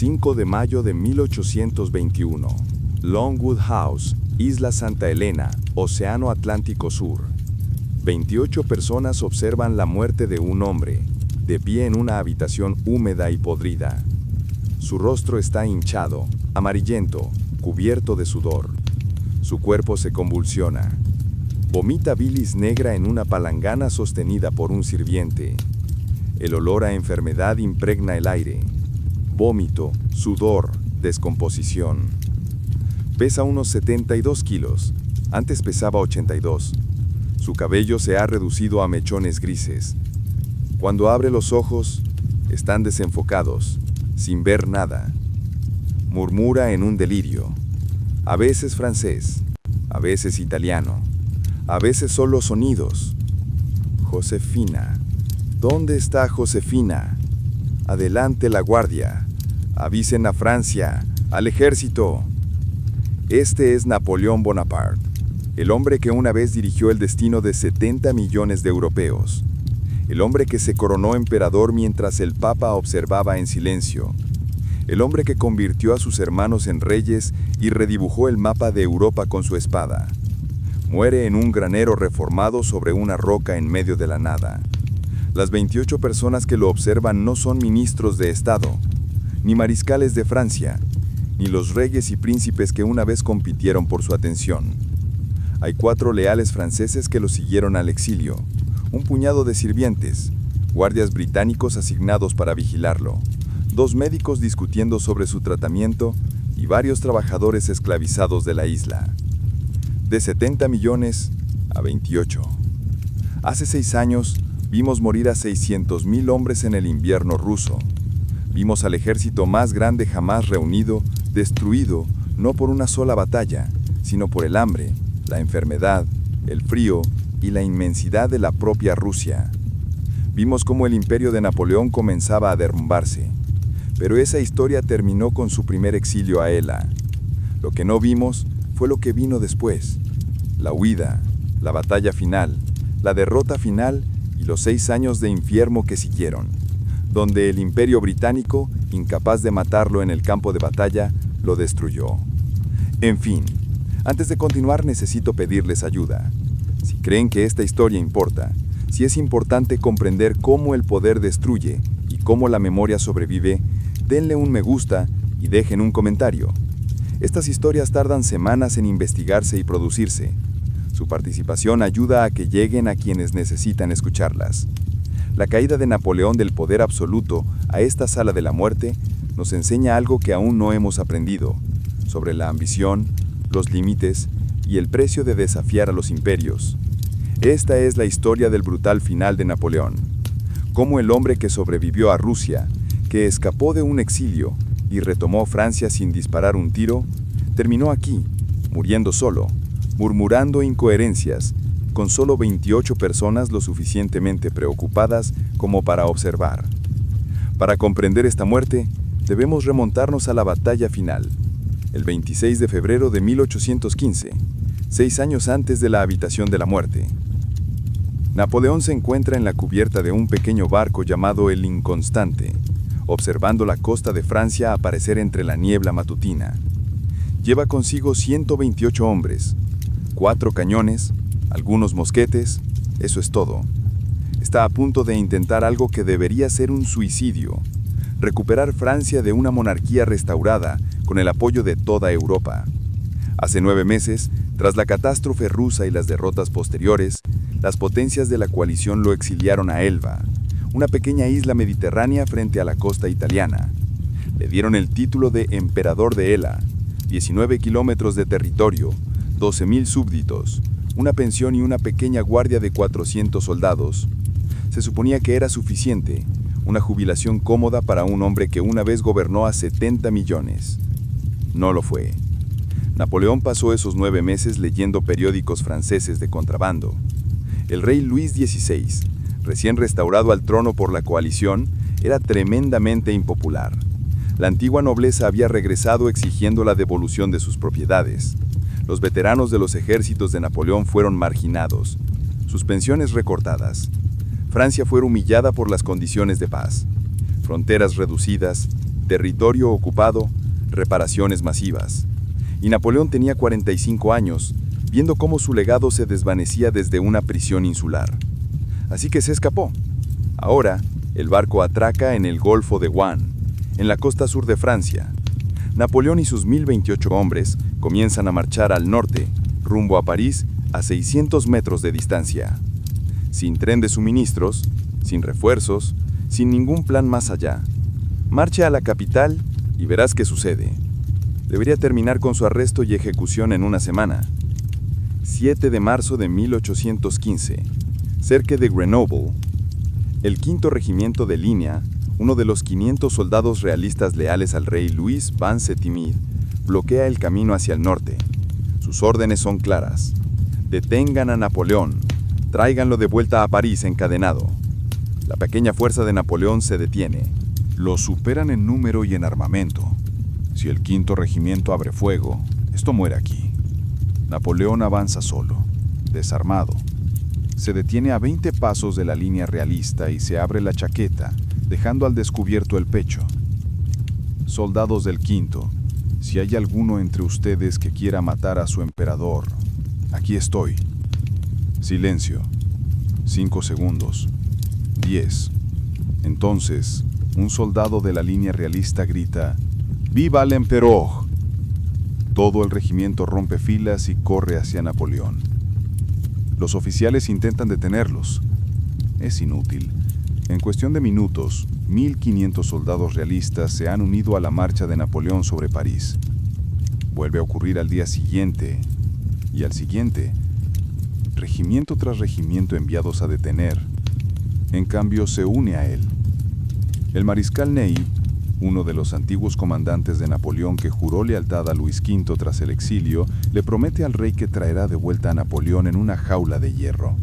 5 de mayo de 1821. Longwood House, Isla Santa Elena, Océano Atlántico Sur. 28 personas observan la muerte de un hombre, de pie en una habitación húmeda y podrida. Su rostro está hinchado, amarillento, cubierto de sudor. Su cuerpo se convulsiona. Vomita bilis negra en una palangana sostenida por un sirviente. El olor a enfermedad impregna el aire. Vómito, sudor, descomposición. Pesa unos 72 kilos. Antes pesaba 82. Su cabello se ha reducido a mechones grises. Cuando abre los ojos, están desenfocados, sin ver nada. Murmura en un delirio. A veces francés, a veces italiano, a veces solo sonidos. Josefina. ¿Dónde está Josefina? Adelante la guardia. Avisen a Francia, al ejército. Este es Napoleón Bonaparte, el hombre que una vez dirigió el destino de 70 millones de europeos. El hombre que se coronó emperador mientras el Papa observaba en silencio. El hombre que convirtió a sus hermanos en reyes y redibujó el mapa de Europa con su espada. Muere en un granero reformado sobre una roca en medio de la nada. Las 28 personas que lo observan no son ministros de Estado, ni mariscales de Francia, ni los reyes y príncipes que una vez compitieron por su atención. Hay 4 leales franceses que lo siguieron al exilio, un puñado de sirvientes, guardias británicos asignados para vigilarlo, 2 médicos discutiendo sobre su tratamiento y varios trabajadores esclavizados de la isla. De 70 millones a 28. Hace 6 años, vimos morir a 600.000 hombres en el invierno ruso. Vimos al ejército más grande jamás reunido, destruido, no por una sola batalla, sino por el hambre, la enfermedad, el frío y la inmensidad de la propia Rusia. Vimos cómo el imperio de Napoleón comenzaba a derrumbarse, pero esa historia terminó con su primer exilio a Ela. Lo que no vimos fue lo que vino después: la huida, la batalla final, la derrota final y los 6 años de infierno que siguieron, donde el imperio británico, incapaz de matarlo en el campo de batalla, lo destruyó. En fin, antes de continuar necesito pedirles ayuda. Si creen que esta historia importa, si es importante comprender cómo el poder destruye y cómo la memoria sobrevive, denle un me gusta y dejen un comentario. Estas historias tardan semanas en investigarse y producirse. Su participación ayuda a que lleguen a quienes necesitan escucharlas. La caída de Napoleón del poder absoluto a esta sala de la muerte nos enseña algo que aún no hemos aprendido, sobre la ambición, los límites y el precio de desafiar a los imperios. Esta es la historia del brutal final de Napoleón. Cómo el hombre que sobrevivió a Rusia, que escapó de un exilio y retomó Francia sin disparar un tiro, terminó aquí, muriendo solo, murmurando incoherencias, con solo 28 personas lo suficientemente preocupadas como para observar. Para comprender esta muerte, debemos remontarnos a la batalla final, el 26 de febrero de 1815, 6 años antes de la habitación de la muerte. Napoleón se encuentra en la cubierta de un pequeño barco llamado el Inconstante, observando la costa de Francia aparecer entre la niebla matutina. Lleva consigo 128 hombres, 4 cañones, algunos mosquetes, eso es todo. Está a punto de intentar algo que debería ser un suicidio: recuperar Francia de una monarquía restaurada con el apoyo de toda Europa. Hace 9 meses, tras la catástrofe rusa y las derrotas posteriores, las potencias de la coalición lo exiliaron a Elba, una pequeña isla mediterránea frente a la costa italiana. Le dieron el título de Emperador de Ela, 19 kilómetros de territorio, 12.000 súbditos, una pensión y una pequeña guardia de 400 soldados. Se suponía que era suficiente, una jubilación cómoda para un hombre que una vez gobernó a 70 millones. No lo fue. Napoleón pasó esos 9 meses leyendo periódicos franceses de contrabando. El rey Luis XVI, recién restaurado al trono por la coalición, era tremendamente impopular. La antigua nobleza había regresado exigiendo la devolución de sus propiedades. Los veteranos de los ejércitos de Napoleón fueron marginados, sus pensiones recortadas. Francia fue humillada por las condiciones de paz, fronteras reducidas, Territorio ocupado, reparaciones masivas. Y Napoleón tenía 45 años, viendo cómo su legado se desvanecía desde una prisión insular. Así que se escapó. Ahora, el barco atraca en el Golfo de Juan, en la costa sur de Francia. Napoleón y sus 1028 hombres comienzan a marchar al norte, rumbo a París, a 600 metros de distancia. Sin tren de suministros, sin refuerzos, sin ningún plan más allá. Marche a la capital y verás qué sucede. Debería terminar con su arresto y ejecución en una semana. 7 de marzo de 1815, cerca de Grenoble, el 5º Regimiento de Línea, uno de los 500 soldados realistas leales al rey Luis van Septimide, bloquea el camino hacia el norte. Sus órdenes son claras. Detengan a Napoleón, tráiganlo de vuelta a París encadenado. La pequeña fuerza de Napoleón se detiene. Lo superan en número y en armamento. Si el 5º Regimiento abre fuego, esto muere aquí. Napoleón avanza solo, desarmado. Se detiene a 20 pasos de la línea realista y se abre la chaqueta, dejando al descubierto el pecho. Soldados del 5º, si hay alguno entre ustedes que quiera matar a su emperador, aquí estoy. Silencio. 5 segundos. 10. Entonces, un soldado de la línea realista grita: ¡Viva el emperor! Todo el regimiento rompe filas y corre hacia Napoleón. Los oficiales intentan detenerlos. Es inútil. En cuestión de minutos, 1500 soldados realistas se han unido a la marcha de Napoleón sobre París. Vuelve a ocurrir al día siguiente y al siguiente. Regimiento tras regimiento enviados a detener. En cambio, se une a él. El mariscal Ney, uno de los antiguos comandantes de Napoleón que juró lealtad a Luis V tras el exilio, le promete al rey que traerá de vuelta a Napoleón en una jaula de hierro.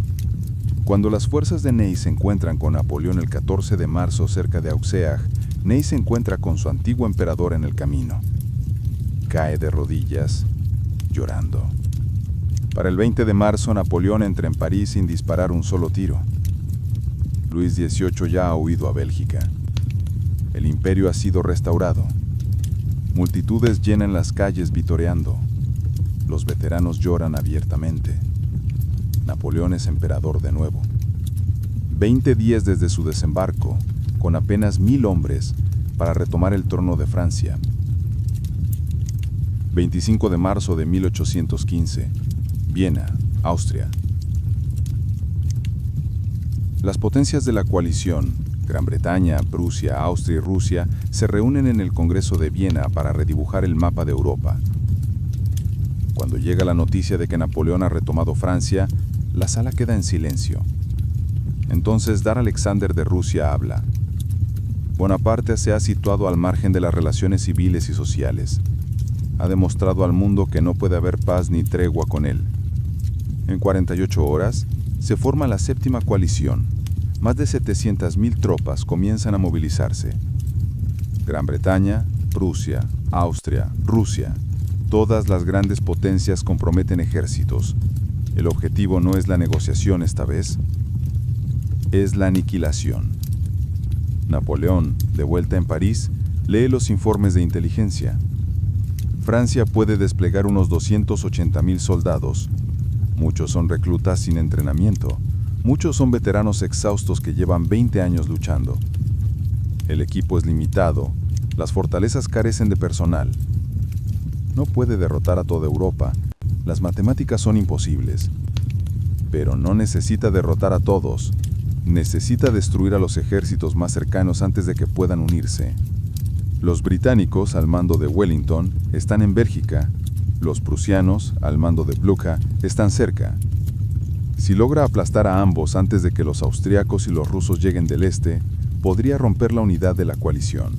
Cuando las fuerzas de Ney se encuentran con Napoleón el 14 de marzo cerca de Auxerre, Ney se encuentra con su antiguo emperador en el camino. Cae de rodillas, llorando. Para el 20 de marzo, Napoleón entra en París sin disparar un solo tiro. Luis XVIII ya ha huido a Bélgica. El imperio ha sido restaurado. Multitudes llenan las calles vitoreando. Los veteranos lloran abiertamente. Napoleón es emperador de nuevo. 20 días desde su desembarco, con apenas 1000 hombres, para retomar el trono de Francia. 25 de marzo de 1815, Viena, Austria. Las potencias de la coalición, Gran Bretaña, Prusia, Austria y Rusia, se reúnen en el Congreso de Viena para redibujar el mapa de Europa. Cuando llega la noticia de que Napoleón ha retomado Francia, la sala queda en silencio. Entonces Dar Alexander de Rusia habla. Bonaparte se ha situado al margen de las relaciones civiles y sociales. Ha demostrado al mundo que no puede haber paz ni tregua con él. En 48 horas, se forma la séptima coalición. Más de 700.000 tropas comienzan a movilizarse. Gran Bretaña, Prusia, Austria, Rusia. Todas las grandes potencias comprometen ejércitos. El objetivo no es la negociación esta vez, es la aniquilación. Napoleón, de vuelta en París, lee los informes de inteligencia. Francia puede desplegar unos 280.000 soldados. Muchos son reclutas sin entrenamiento. Muchos son veteranos exhaustos que llevan 20 años luchando. El equipo es limitado. Las fortalezas carecen de personal. No puede derrotar a toda Europa. Las matemáticas son imposibles. Pero no necesita derrotar a todos. Necesita destruir a los ejércitos más cercanos antes de que puedan unirse. Los británicos, al mando de Wellington, están en Bélgica. Los prusianos, al mando de Blucher, están cerca. Si logra aplastar a ambos antes de que los austriacos y los rusos lleguen del este, podría romper la unidad de la coalición.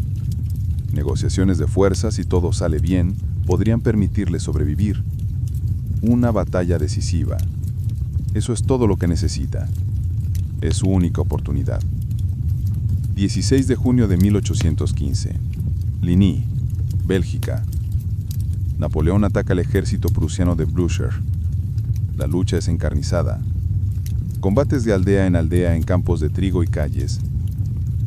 Negociaciones de fuerzas, si todo sale bien, podrían permitirle sobrevivir. Una batalla decisiva. Eso es todo lo que necesita. Es su única oportunidad. 16 de junio de 1815. Ligny, Bélgica. Napoleón ataca al ejército prusiano de Blücher. La lucha es encarnizada. Combates de aldea en campos de trigo y calles.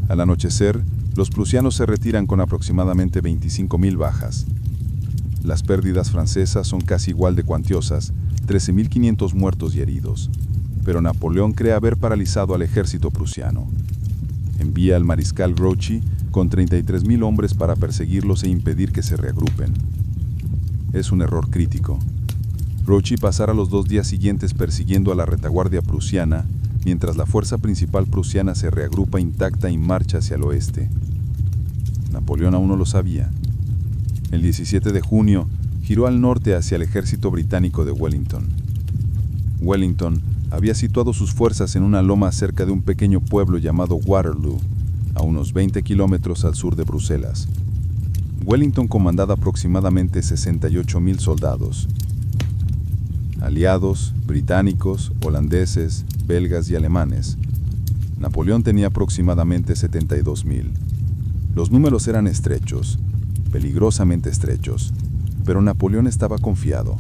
Al anochecer, Los prusianos se retiran con aproximadamente 25.000 bajas. Las pérdidas francesas son casi igual de cuantiosas, 13.500 muertos y heridos. Pero Napoleón cree haber paralizado al ejército prusiano. Envía al mariscal Grouchy con 33.000 hombres para perseguirlos e impedir que se reagrupen. Es un error crítico. Grouchy pasará los 2 días siguientes persiguiendo a la retaguardia prusiana, mientras la fuerza principal prusiana se reagrupa intacta y marcha hacia el oeste. Napoleón aún no lo sabía. El 17 de junio, giró al norte hacia el ejército británico de Wellington. Wellington había situado sus fuerzas en una loma cerca de un pequeño pueblo llamado Waterloo, a unos 20 kilómetros al sur de Bruselas. Wellington comandaba aproximadamente 68.000 soldados. Aliados, británicos, holandeses, belgas y alemanes. Napoleón tenía aproximadamente 72.000. Los números eran estrechos, peligrosamente estrechos, pero Napoleón estaba confiado.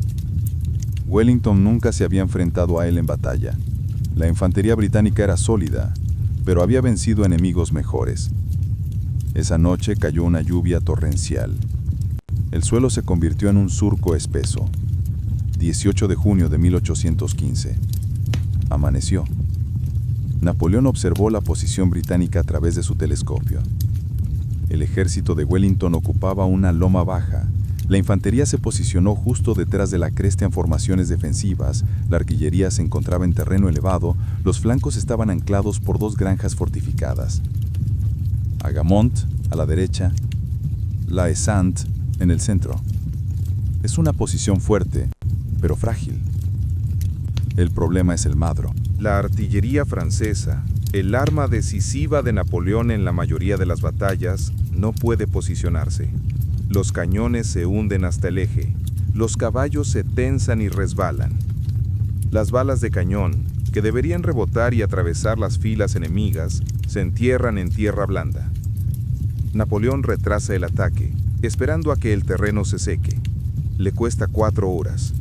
Wellington nunca se había enfrentado a él en batalla. La infantería británica era sólida, pero había vencido enemigos mejores. Esa noche cayó una lluvia torrencial. El suelo se convirtió en un surco espeso. 18 de junio de 1815. Amaneció. Napoleón observó la posición británica a través de su telescopio. El ejército de Wellington ocupaba una loma baja. La infantería se posicionó justo detrás de la cresta en formaciones defensivas, la artillería se encontraba en terreno elevado, los flancos estaban anclados por 2 granjas fortificadas. Agamont, a la derecha, La Essant, en el centro. Es una posición fuerte, pero frágil. El problema es el Madro. La artillería francesa, el arma decisiva de Napoleón en la mayoría de las batallas, no puede posicionarse. Los cañones se hunden hasta el eje, los caballos se tensan y resbalan. Las balas de cañón, que deberían rebotar y atravesar las filas enemigas, se entierran en tierra blanda. Napoleón retrasa el ataque, esperando a que el terreno se seque. Le cuesta 4 horas.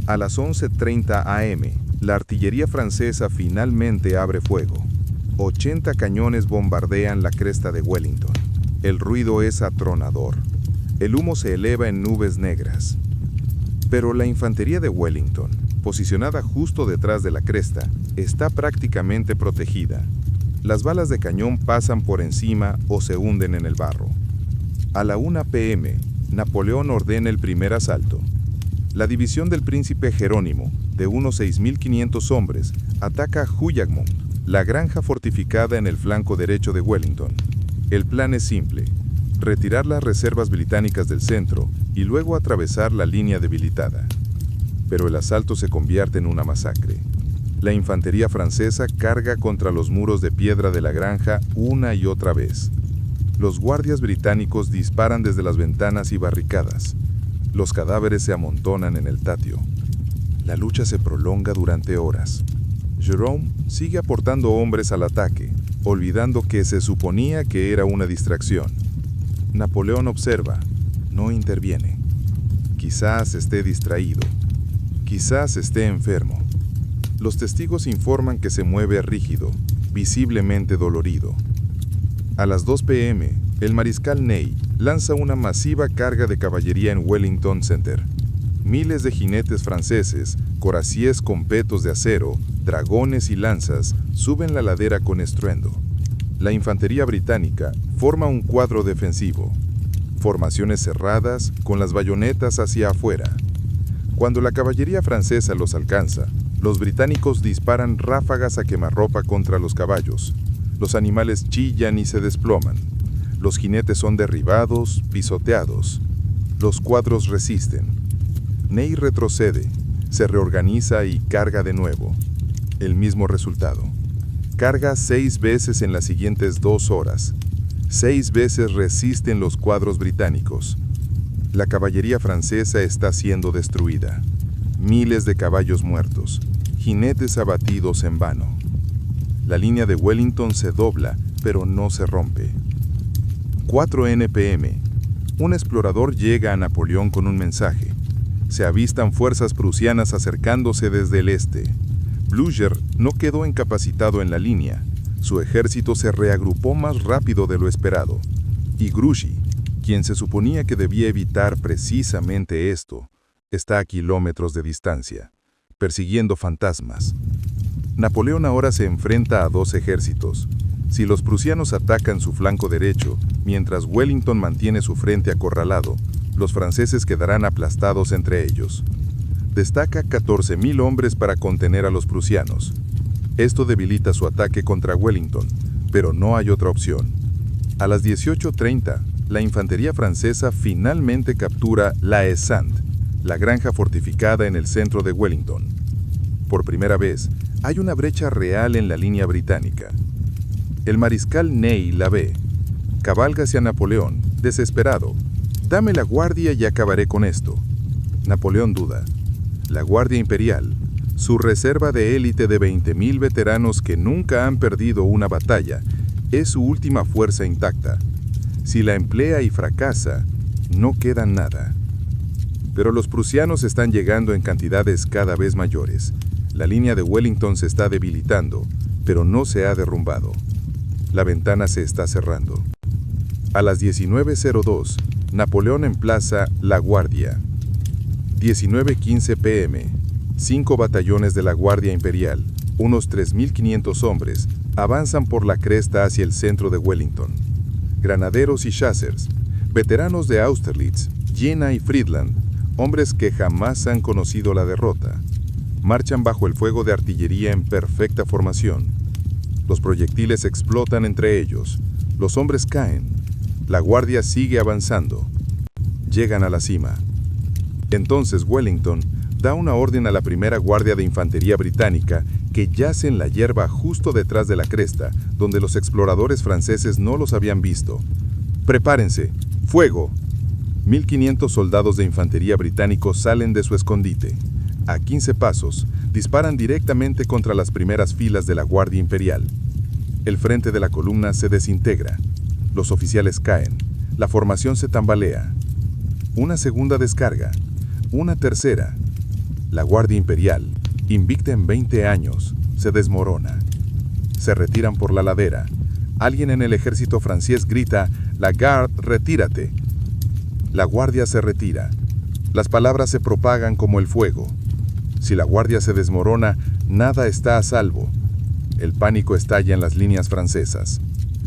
A las 11:30 am, la artillería francesa finalmente abre fuego. 80 cañones bombardean la cresta de Wellington. El ruido es atronador. El humo se eleva en nubes negras. Pero la infantería de Wellington, posicionada justo detrás de la cresta, está prácticamente protegida. Las balas de cañón pasan por encima o se hunden en el barro. A la 1 p.m., Napoleón ordena el primer asalto. La división del príncipe Jerónimo, de unos 6.500 hombres, ataca Houillamont, la granja fortificada en el flanco derecho de Wellington. El plan es simple: retirar las reservas británicas del centro y luego atravesar la línea debilitada. Pero el asalto se convierte en una masacre. La infantería francesa carga contra los muros de piedra de la granja una y otra vez. Los guardias británicos disparan desde las ventanas y barricadas. Los cadáveres se amontonan en el patio. La lucha se prolonga durante horas. Jérôme sigue aportando hombres al ataque, olvidando que se suponía que era una distracción. Napoleón observa, no interviene. Quizás esté distraído. Quizás esté enfermo. Los testigos informan que se mueve rígido, visiblemente dolorido. A las 2 p.m., el mariscal Ney lanza una masiva carga de caballería en Wellington Center. Miles de jinetes franceses, coraciés con petos de acero, dragones y lanzas suben la ladera con estruendo. La infantería británica forma un cuadro defensivo. Formaciones cerradas con las bayonetas hacia afuera. Cuando la caballería francesa los alcanza, los británicos disparan ráfagas a quemarropa contra los caballos. Los animales chillan y se desploman. Los jinetes son derribados, pisoteados. Los cuadros resisten. Ney retrocede, se reorganiza y carga de nuevo. El mismo resultado. Carga 6 veces en las siguientes 2 horas. 6 veces resisten los cuadros británicos. La caballería francesa está siendo destruida. Miles de caballos muertos, jinetes abatidos en vano. La línea de Wellington se dobla, pero no se rompe. 4 p.m. Un explorador llega a Napoleón con un mensaje. Se avistan fuerzas prusianas acercándose desde el este. Blücher no quedó incapacitado en la línea. su ejército se reagrupó más rápido de lo esperado, y Grouchy, quien se suponía que debía evitar precisamente esto, está a kilómetros de distancia, persiguiendo fantasmas. Napoleón ahora se enfrenta a dos ejércitos. Si los prusianos atacan su flanco derecho, mientras Wellington mantiene su frente acorralado, los franceses quedarán aplastados entre ellos. Destaca 14.000 hombres para contener a los prusianos. Esto debilita su ataque contra Wellington, pero no hay otra opción. A las 18:30, la infantería francesa finalmente captura La Haie-Sainte, la granja fortificada en el centro de Wellington. Por primera vez, hay una brecha real en la línea británica. El mariscal Ney la ve. Cabalga hacia Napoleón, desesperado. «Dame la guardia y acabaré con esto». Napoleón duda. La Guardia Imperial, su reserva de élite de 20.000 veteranos que nunca han perdido una batalla, es su última fuerza intacta. Si la emplea y fracasa, no queda nada. Pero los prusianos están llegando en cantidades cada vez mayores. La línea de Wellington se está debilitando, pero no se ha derrumbado. La ventana se está cerrando. A las 19:02, Napoleón emplaza La Guardia. 19:15 p.m. 5 batallones de la Guardia Imperial, unos 3.500 hombres, avanzan por la cresta hacia el centro de Wellington. Granaderos y chasseurs, veteranos de Austerlitz, Jena y Friedland, hombres que jamás han conocido la derrota, marchan bajo el fuego de artillería en perfecta formación. Los proyectiles explotan entre ellos, los hombres caen, la guardia sigue avanzando. Llegan a la cima. Entonces Wellington da una orden a la primera guardia de infantería británica que yace en la hierba justo detrás de la cresta, donde los exploradores franceses no los habían visto. ¡Prepárense! ¡Fuego! 1.500 soldados de infantería británicos salen de su escondite. A 15 pasos, disparan directamente contra las primeras filas de la Guardia Imperial. El frente de la columna se desintegra. Los oficiales caen. La formación se tambalea. Una segunda descarga. Una tercera. La Guardia Imperial, invicta en 20 años, se desmorona. Se retiran por la ladera. Alguien en el ejército francés grita: «La Garde, retírate». La guardia se retira. Las palabras se propagan como el fuego. Si la guardia se desmorona, nada está a salvo. El pánico estalla en las líneas francesas.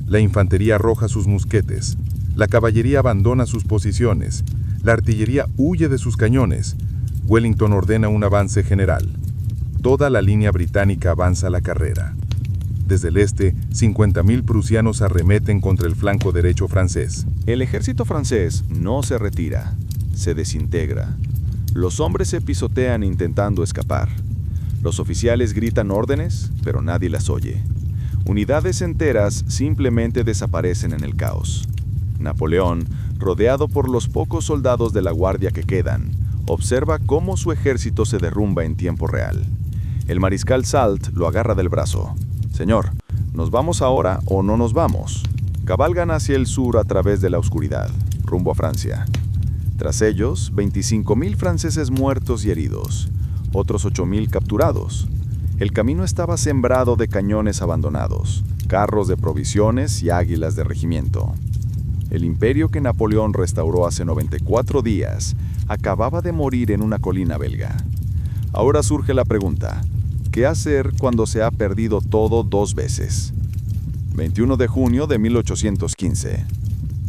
La infantería arroja sus mosquetes. La caballería abandona sus posiciones. La artillería huye de sus cañones. Wellington ordena un avance general. Toda la línea británica avanza a la carrera. Desde el este, 50.000 prusianos arremeten contra el flanco derecho francés. El ejército francés no se retira, se desintegra. Los hombres se pisotean intentando escapar. Los oficiales gritan órdenes, pero nadie las oye. Unidades enteras simplemente desaparecen en el caos. Napoleón, rodeado por los pocos soldados de la guardia que quedan, observa cómo su ejército se derrumba en tiempo real. El mariscal Soult lo agarra del brazo. «Señor, ¿nos vamos ahora o no nos vamos?» Cabalgan hacia el sur a través de la oscuridad, rumbo a Francia. Tras ellos, 25.000 franceses muertos y heridos, otros 8.000 capturados. El camino estaba sembrado de cañones abandonados, carros de provisiones y águilas de regimiento. El imperio que Napoleón restauró hace 94 días acababa de morir en una colina belga. Ahora surge la pregunta: ¿qué hacer cuando se ha perdido todo dos veces? 21 de junio de 1815.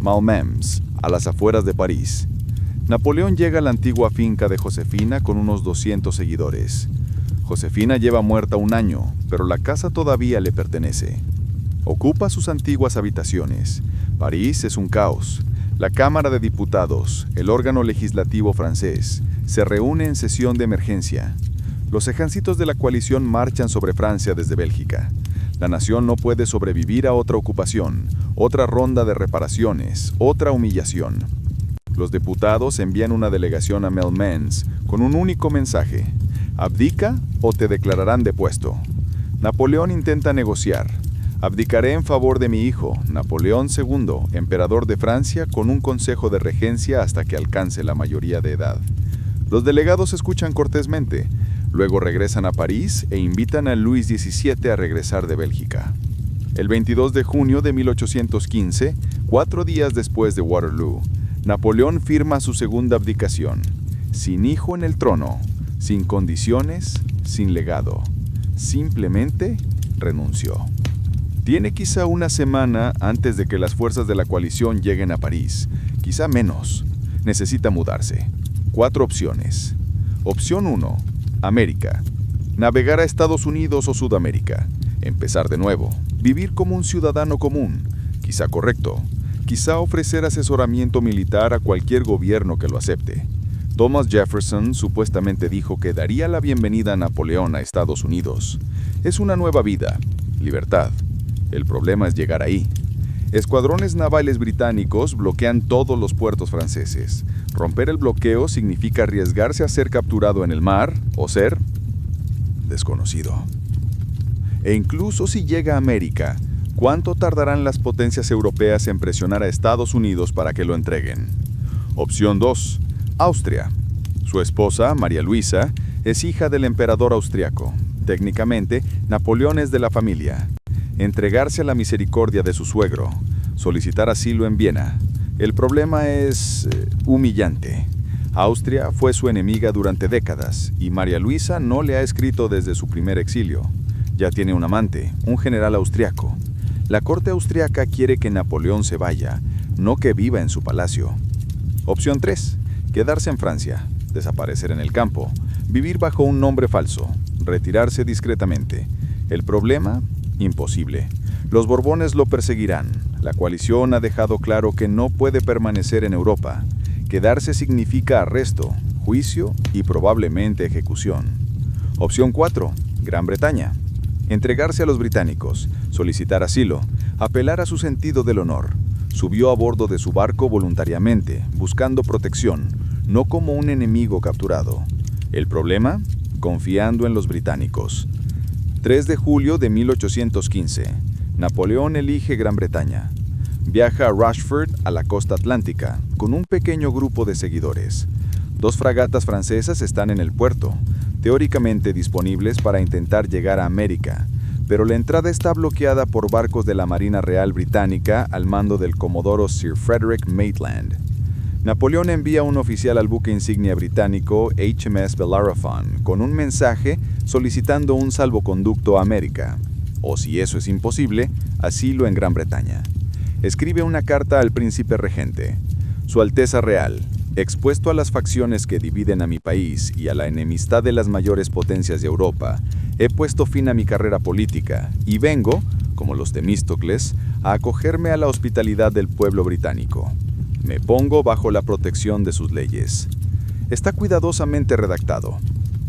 Malmens, a las afueras de París. Napoleón llega a la antigua finca de Josefina con unos 200 seguidores. Josefina lleva muerta un año, pero la casa todavía le pertenece. Ocupa sus antiguas habitaciones. París es un caos. La Cámara de Diputados, el órgano legislativo francés, se reúne en sesión de emergencia. Los ejércitos de la coalición marchan sobre Francia desde Bélgica. La nación no puede sobrevivir a otra ocupación, otra ronda de reparaciones, otra humillación. Los diputados envían una delegación a Malmens con un único mensaje: abdica o te declararán depuesto. Napoleón intenta negociar. Abdicaré en favor de mi hijo, Napoleón II, emperador de Francia, con un consejo de regencia hasta que alcance la mayoría de edad. Los delegados escuchan cortésmente. Luego regresan a París e invitan a Luis XVII a regresar de Bélgica. El 22 de junio de 1815, 4 días después de Waterloo, Napoleón firma su segunda abdicación, sin hijo en el trono, sin condiciones, sin legado. Simplemente renunció. Tiene quizá una semana antes de que las fuerzas de la coalición lleguen a París, quizá menos. Necesita mudarse. 4 opciones. Opción 1, América. Navegar a Estados Unidos o Sudamérica. Empezar de nuevo. Vivir como un ciudadano común. Quizá correcto. Quizá ofrecer asesoramiento militar a cualquier gobierno que lo acepte. Thomas Jefferson supuestamente dijo que daría la bienvenida a Napoleón a Estados Unidos. Es una nueva vida. Libertad. El problema es llegar ahí. Escuadrones navales británicos bloquean todos los puertos franceses. Romper el bloqueo significa arriesgarse a ser capturado en el mar o ser desconocido. E incluso si llega a América, ¿cuánto tardarán las potencias europeas en presionar a Estados Unidos para que lo entreguen? Opción 2. Austria. Su esposa, María Luisa, es hija del emperador austriaco. Técnicamente, Napoleón es de la familia. Entregarse a la misericordia de su suegro. Solicitar asilo en Viena. El problema es humillante. Austria fue su enemiga durante décadas y María Luisa no le ha escrito desde su primer exilio. Ya tiene un amante, un general austriaco. La corte austriaca quiere que Napoleón se vaya, no que viva en su palacio. Opción 3. Quedarse en Francia, desaparecer en el campo, vivir bajo un nombre falso, retirarse discretamente. El problema, imposible. Los Borbones lo perseguirán. La coalición ha dejado claro que no puede permanecer en Europa. Quedarse significa arresto, juicio y probablemente ejecución. Opción 4. Gran Bretaña. Entregarse a los británicos, solicitar asilo, apelar a su sentido del honor. Subió a bordo de su barco voluntariamente, buscando protección, no como un enemigo capturado. El problema, confiando en los británicos. 3 de julio de 1815. Napoleón elige Gran Bretaña. Viaja a Rushford, a la costa atlántica, con un pequeño grupo de seguidores. 2 fragatas francesas están en el puerto, teóricamente disponibles para intentar llegar a América, pero la entrada está bloqueada por barcos de la Marina Real Británica al mando del comodoro Sir Frederick Maitland. Napoleón envía un oficial al buque insignia británico HMS Bellerophon con un mensaje solicitando un salvoconducto a América, o si eso es imposible, asilo en Gran Bretaña. Escribe una carta al príncipe regente. Su Alteza Real, expuesto a las facciones que dividen a mi país y a la enemistad de las mayores potencias de Europa, he puesto fin a mi carrera política y vengo, como los Temístocles, a acogerme a la hospitalidad del pueblo británico. Me pongo bajo la protección de sus leyes. Está cuidadosamente redactado.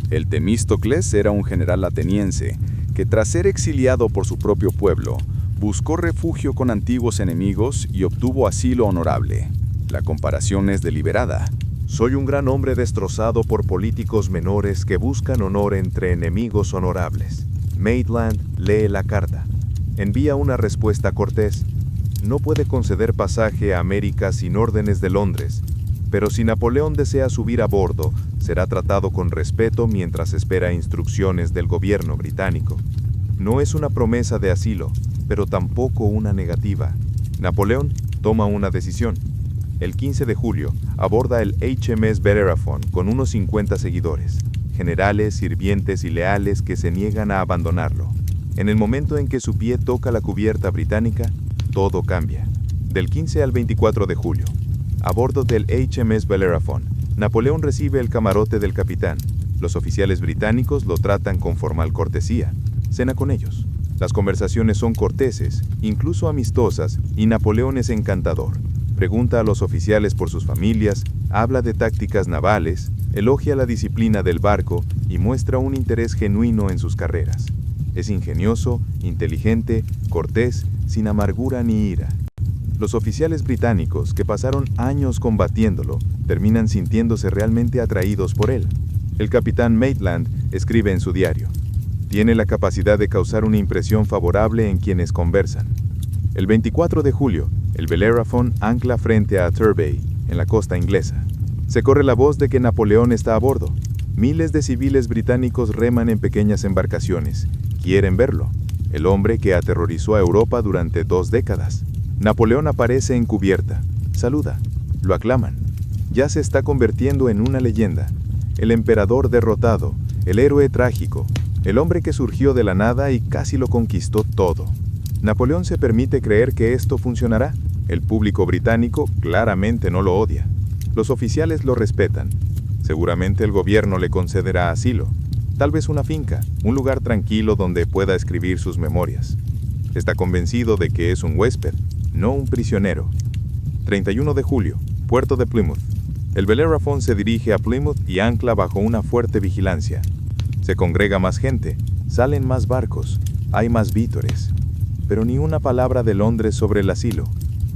El Temístocles era un general ateniense que, tras ser exiliado por su propio pueblo, buscó refugio con antiguos enemigos y obtuvo asilo honorable. La comparación es deliberada. Soy un gran hombre destrozado por políticos menores que buscan honor entre enemigos honorables. Maitland lee la carta. Envía una respuesta cortés. No puede conceder pasaje a América sin órdenes de Londres, pero si Napoleón desea subir a bordo, será tratado con respeto mientras espera instrucciones del gobierno británico. No es una promesa de asilo, pero tampoco una negativa. Napoleón toma una decisión. El 15 de julio, aborda el HMS Bellerophon con unos 50 seguidores, generales, sirvientes y leales que se niegan a abandonarlo. En el momento en que su pie toca la cubierta británica, todo cambia. Del 15 al 24 de julio, a bordo del HMS Bellerophon, Napoleón recibe el camarote del capitán. Los oficiales británicos lo tratan con formal cortesía. Cena con ellos. Las conversaciones son corteses, incluso amistosas, y Napoleón es encantador. Pregunta a los oficiales por sus familias, habla de tácticas navales, elogia la disciplina del barco y muestra un interés genuino en sus carreras. Es ingenioso, inteligente, cortés, sin amargura ni ira. Los oficiales británicos, que pasaron años combatiéndolo, terminan sintiéndose realmente atraídos por él. El capitán Maitland escribe en su diario: tiene la capacidad de causar una impresión favorable en quienes conversan. El 24 de julio, el Bellerophon ancla frente a Turbay, en la costa inglesa. Se corre la voz de que Napoleón está a bordo. Miles de civiles británicos reman en pequeñas embarcaciones. Quieren verlo. el hombre que aterrorizó a Europa durante 2 décadas. Napoleón aparece en cubierta, saluda, lo aclaman. Ya se está convirtiendo en una leyenda. El emperador derrotado, el héroe trágico, el hombre que surgió de la nada y casi lo conquistó todo. Napoleón se permite creer que esto funcionará. El público británico claramente no lo odia. Los oficiales lo respetan. Seguramente el gobierno le concederá asilo. Tal vez una finca, un lugar tranquilo donde pueda escribir sus memorias. Está convencido de que es un huésped, no un prisionero. 31 de julio, puerto de Plymouth. El Bellerophon se dirige a Plymouth y ancla bajo una fuerte vigilancia. Se congrega más gente, salen más barcos, hay más vítores. Pero ni una palabra de Londres sobre el asilo.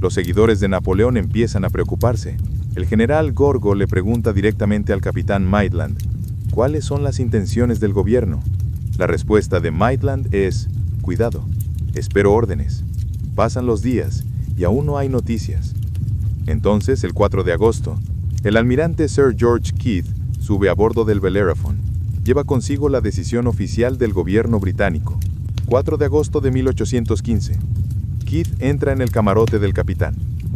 Los seguidores de Napoleón empiezan a preocuparse. El general Gorgo le pregunta directamente al capitán Maitland, ¿cuáles son las intenciones del gobierno? La respuesta de Maitland es, cuidado, espero órdenes. Pasan los días y aún no hay noticias. Entonces, el 4 de agosto, el almirante Sir George Keith sube a bordo del Bellerophon. Lleva consigo la decisión oficial del gobierno británico. 4 de agosto de 1815. Keith entra en el camarote del capitán,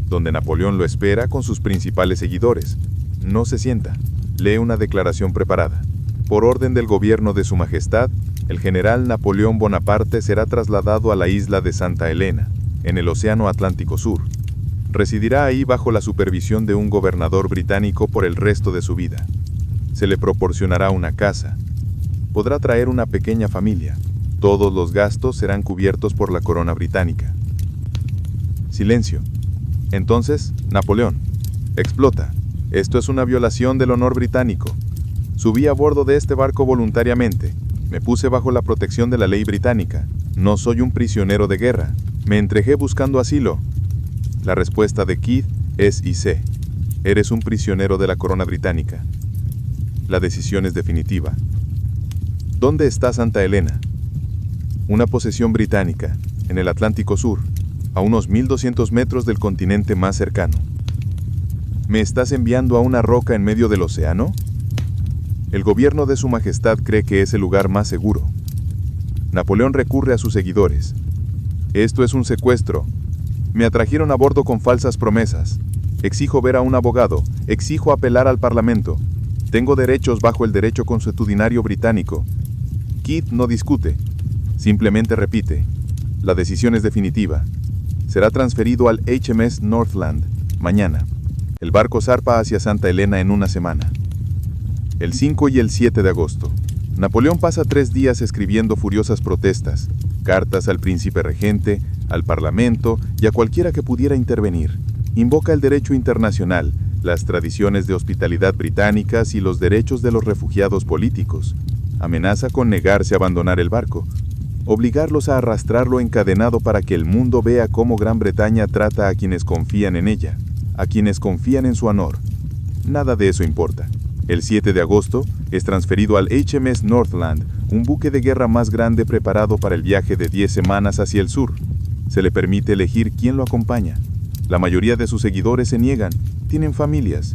donde Napoleón lo espera con sus principales seguidores. No se sienta. Lee una declaración preparada. Por orden del gobierno de Su Majestad, el general Napoleón Bonaparte será trasladado a la isla de Santa Elena, en el Océano Atlántico Sur. Residirá ahí bajo la supervisión de un gobernador británico por el resto de su vida. Se le proporcionará una casa. Podrá traer una pequeña familia. Todos los gastos serán cubiertos por la corona británica. Silencio. Entonces, Napoleón. Explota. Esto es una violación del honor británico. Subí a bordo de este barco voluntariamente. Me puse bajo la protección de la ley británica. No soy un prisionero de guerra. Me entregué buscando asilo. La respuesta de Keith es y sé. Eres un prisionero de la corona británica. La decisión es definitiva. ¿Dónde está Santa Elena? Una posesión británica, en el Atlántico Sur, a unos 1200 metros del continente más cercano. ¿Me estás enviando a una roca en medio del océano? El gobierno de Su Majestad cree que es el lugar más seguro. Napoleón recurre a sus seguidores. Esto es un secuestro. Me atrajeron a bordo con falsas promesas. Exijo ver a un abogado. Exijo apelar al Parlamento. Tengo derechos bajo el derecho consuetudinario británico. Keith no discute. Simplemente repite. La decisión es definitiva. Será transferido al HMS Northland mañana. El barco zarpa hacia Santa Elena en una semana. El 5 y el 7 de agosto. Napoleón pasa 3 días escribiendo furiosas protestas, cartas al príncipe regente, al Parlamento y a cualquiera que pudiera intervenir. Invoca el derecho internacional, las tradiciones de hospitalidad británicas y los derechos de los refugiados políticos. Amenaza con negarse a abandonar el barco, obligarlos a arrastrarlo encadenado para que el mundo vea cómo Gran Bretaña trata a quienes confían en ella, a quienes confían en su honor. Nada de eso importa. El 7 de agosto es transferido al HMS Northland, un buque de guerra más grande preparado para el viaje de 10 semanas hacia el sur. Se le permite elegir quién lo acompaña. La mayoría de sus seguidores se niegan, tienen familias,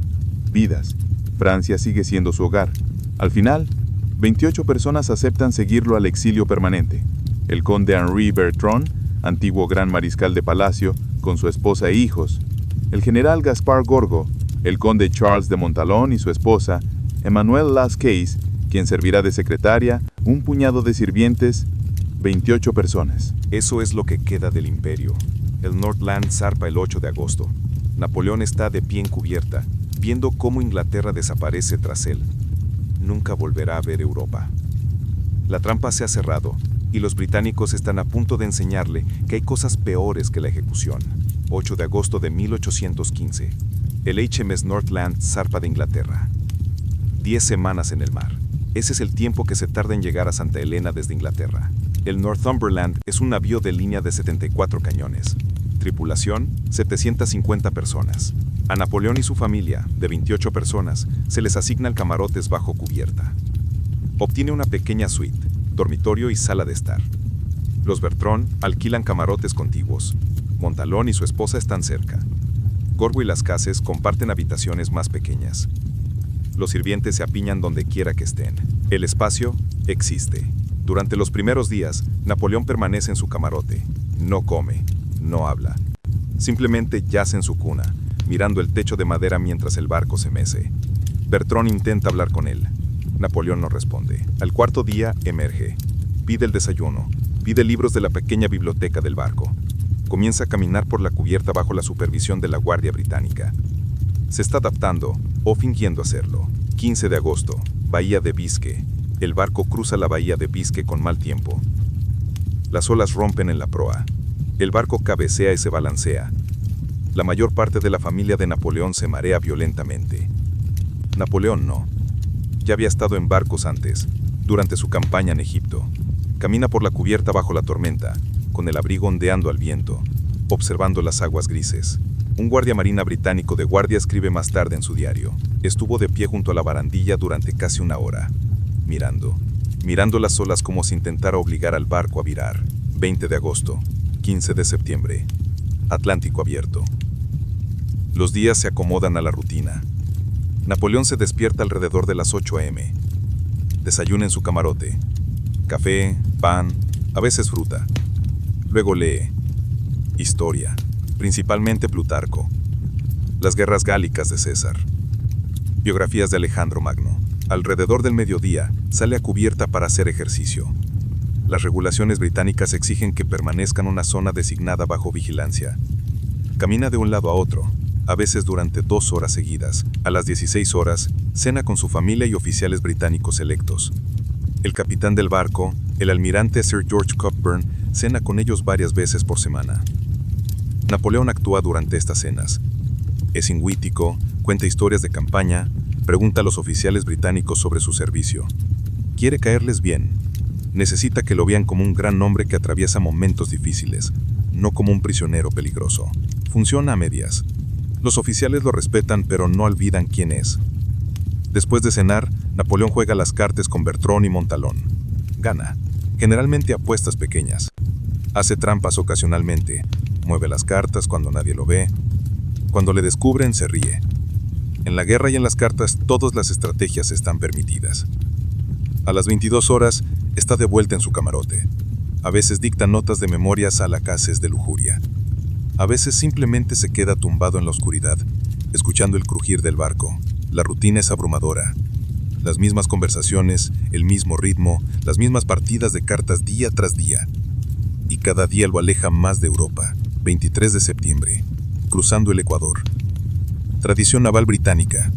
vidas. Francia sigue siendo su hogar. Al final, 28 personas aceptan seguirlo al exilio permanente. El conde Henri Bertrand, antiguo gran mariscal de palacio, con su esposa e hijos. El general Gaspar Gorgo, el conde Charles de Montalón y su esposa, Emmanuel Lascais, quien servirá de secretaria, un puñado de sirvientes, 28 personas. Eso es lo que queda del imperio. El Northland zarpa el 8 de agosto. Napoleón está de pie en cubierta, viendo cómo Inglaterra desaparece tras él. Nunca volverá a ver Europa. La trampa se ha cerrado, y los británicos están a punto de enseñarle que hay cosas peores que la ejecución. 8 de agosto de 1815. El HMS Northland zarpa de Inglaterra. 10 semanas en el mar. Ese es el tiempo que se tarda en llegar a Santa Elena desde Inglaterra. El Northumberland es un navío de línea de 74 cañones. Tripulación, 750 personas. A Napoleón y su familia, de 28 personas, se les asignan camarotes bajo cubierta. Obtiene una pequeña suite, dormitorio y sala de estar. Los Bertrand alquilan camarotes contiguos. Montalón y su esposa están cerca. Gorgo y Lascais comparten habitaciones más pequeñas. Los sirvientes se apiñan donde quiera que estén. El espacio existe. Durante los primeros días, Napoleón permanece en su camarote. No come, no habla. Simplemente yace en su cuna, mirando el techo de madera mientras el barco se mece. Bertrand intenta hablar con él. Napoleón no responde. Al cuarto día, emerge. Pide el desayuno. Pide libros de la pequeña biblioteca del barco. Comienza a caminar por la cubierta bajo la supervisión de la Guardia Británica. Se está adaptando, o fingiendo hacerlo. 15 de agosto, Bahía de Bisque. El barco cruza la Bahía de Bisque con mal tiempo. Las olas rompen en la proa. El barco cabecea y se balancea. La mayor parte de la familia de Napoleón se marea violentamente. Napoleón no. Ya había estado en barcos antes, durante su campaña en Egipto. Camina por la cubierta bajo la tormenta, con el abrigo ondeando al viento, observando las aguas grises. Un guardia marina británico de guardia escribe más tarde en su diario. Estuvo de pie junto a la barandilla durante casi una hora, mirando las olas como si intentara obligar al barco a virar. 20 de agosto, 15 de septiembre. Atlántico abierto. Los días se acomodan a la rutina. Napoleón se despierta alrededor de las 8 a.m. Desayuna en su camarote. Café, pan, a veces fruta. Luego lee historia, principalmente Plutarco. Las guerras gálicas de César. Biografías de Alejandro Magno. Alrededor del mediodía, sale a cubierta para hacer ejercicio. Las regulaciones británicas exigen que permanezca en una zona designada bajo vigilancia. Camina de un lado a otro, a veces durante 2 horas seguidas. A las 16 horas, cena con su familia y oficiales británicos electos. El capitán del barco, el almirante Sir George Cockburn, cena con ellos varias veces por semana. Napoleón actúa durante estas cenas. Es inguítico, cuenta historias de campaña, pregunta a los oficiales británicos sobre su servicio. Quiere caerles bien. Necesita que lo vean como un gran hombre que atraviesa momentos difíciles, no como un prisionero peligroso. Funciona a medias. Los oficiales lo respetan, pero no olvidan quién es. Después de cenar, Napoleón juega las cartas con Bertrand y Montalón. Gana, generalmente apuestas pequeñas. Hace trampas ocasionalmente, mueve las cartas cuando nadie lo ve. Cuando le descubren, se ríe. En la guerra y en las cartas, todas las estrategias están permitidas. A las 22 horas, está de vuelta en su camarote. A veces dicta notas de memorias a la cases de lujuria. A veces simplemente se queda tumbado en la oscuridad, escuchando el crujir del barco. La rutina es abrumadora. Las mismas conversaciones, el mismo ritmo, las mismas partidas de cartas día tras día. Y cada día lo aleja más de Europa. 23 de septiembre, cruzando el Ecuador. Tradición naval británica.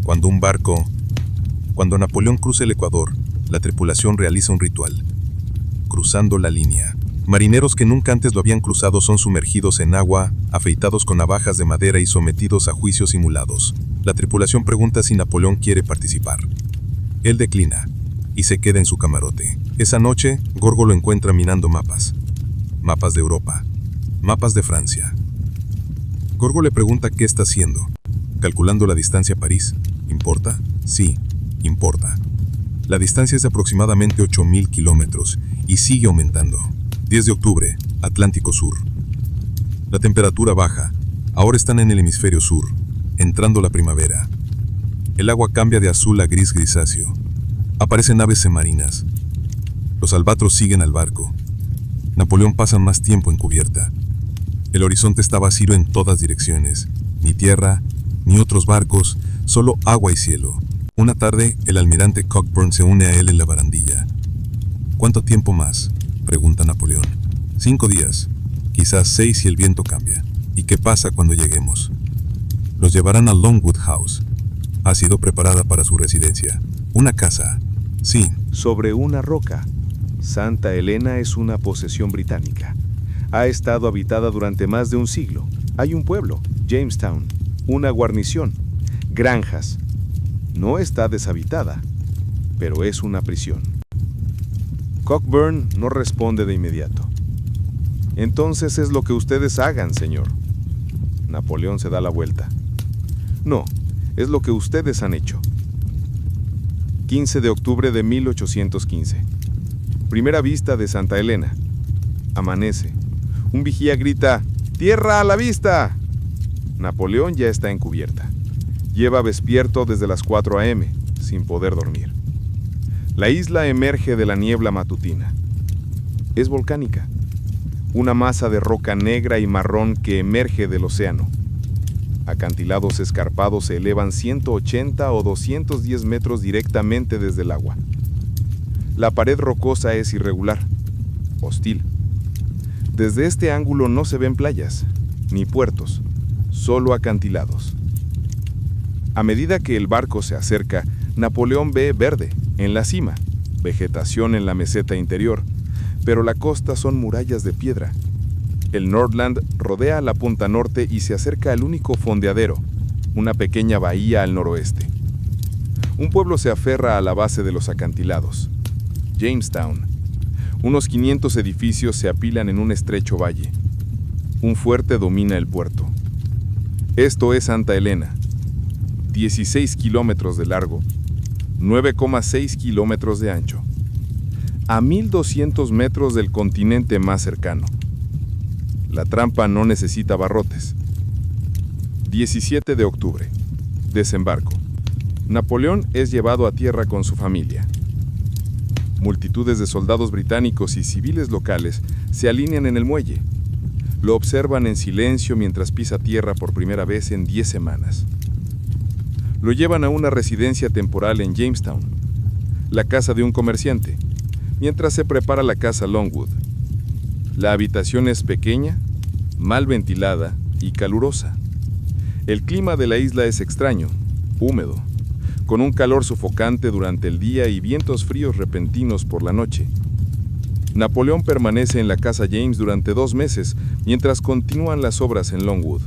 Cuando Napoleón cruza el Ecuador, la tripulación realiza un ritual. Cruzando la línea. Marineros que nunca antes lo habían cruzado son sumergidos en agua, afeitados con navajas de madera y sometidos a juicios simulados. La tripulación pregunta si Napoleón quiere participar. Él declina y se queda en su camarote. Esa noche, Gorgo lo encuentra mirando mapas. Mapas de Europa. Mapas de Francia. Gorgo le pregunta qué está haciendo. Calculando la distancia a París. ¿Importa? Sí, importa. La distancia es de aproximadamente 8.000 kilómetros y sigue aumentando. 10 de octubre, Atlántico Sur. La temperatura baja. Ahora están en el hemisferio sur, entrando la primavera. El agua cambia de azul a gris grisáceo. Aparecen aves semarinas. Los albatros siguen al barco. Napoleón pasa más tiempo en cubierta. El horizonte está vacío en todas direcciones. Ni tierra, ni otros barcos, solo agua y cielo. Una tarde, el almirante Cockburn se une a él en la barandilla. ¿Cuánto tiempo más?, pregunta Napoleón. 5 días, quizás 6 si el viento cambia. ¿Y qué pasa cuando lleguemos? Los llevarán a Longwood House. Ha sido preparada para su residencia. Una casa, sí. Sobre una roca. Santa Elena es una posesión británica. Ha estado habitada durante más de un siglo. Hay un pueblo, Jamestown, una guarnición, granjas. No está deshabitada, pero es una prisión. Cockburn no responde de inmediato. Entonces es lo que ustedes hagan, señor. Napoleón se da la vuelta. No, es lo que ustedes han hecho. 15 de octubre de 1815. Primera vista de Santa Elena. Amanece. Un vigía grita: ¡Tierra a la vista! Napoleón ya está en cubierta. Lleva despierto desde las 4 a.m., sin poder dormir. La isla emerge de la niebla matutina. Es volcánica, una masa de roca negra y marrón que emerge del océano. Acantilados escarpados se elevan 180 o 210 metros directamente desde el agua. La pared rocosa es irregular, hostil. Desde este ángulo no se ven playas, ni puertos, solo acantilados. A medida que el barco se acerca, Napoleón ve verde en la cima, vegetación en la meseta interior, pero la costa son murallas de piedra. El Nordland rodea la punta norte y se acerca al único fondeadero, una pequeña bahía al noroeste. Un pueblo se aferra a la base de los acantilados, Jamestown. Unos 500 edificios se apilan en un estrecho valle. Un fuerte domina el puerto. Esto es Santa Elena, 16 kilómetros de largo, 9,6 kilómetros de ancho, a 1.200 metros del continente más cercano. La trampa no necesita barrotes. 17 de octubre. Desembarco. Napoleón es llevado a tierra con su familia. Multitudes de soldados británicos y civiles locales se alinean en el muelle. Lo observan en silencio mientras pisa tierra por primera vez en 10 semanas. Lo llevan a una residencia temporal en Jamestown, la casa de un comerciante, mientras se prepara la casa Longwood. La habitación es pequeña, mal ventilada y calurosa. El clima de la isla es extraño, húmedo, con un calor sofocante durante el día y vientos fríos repentinos por la noche. Napoleón permanece en la casa James durante 2 meses mientras continúan las obras en Longwood.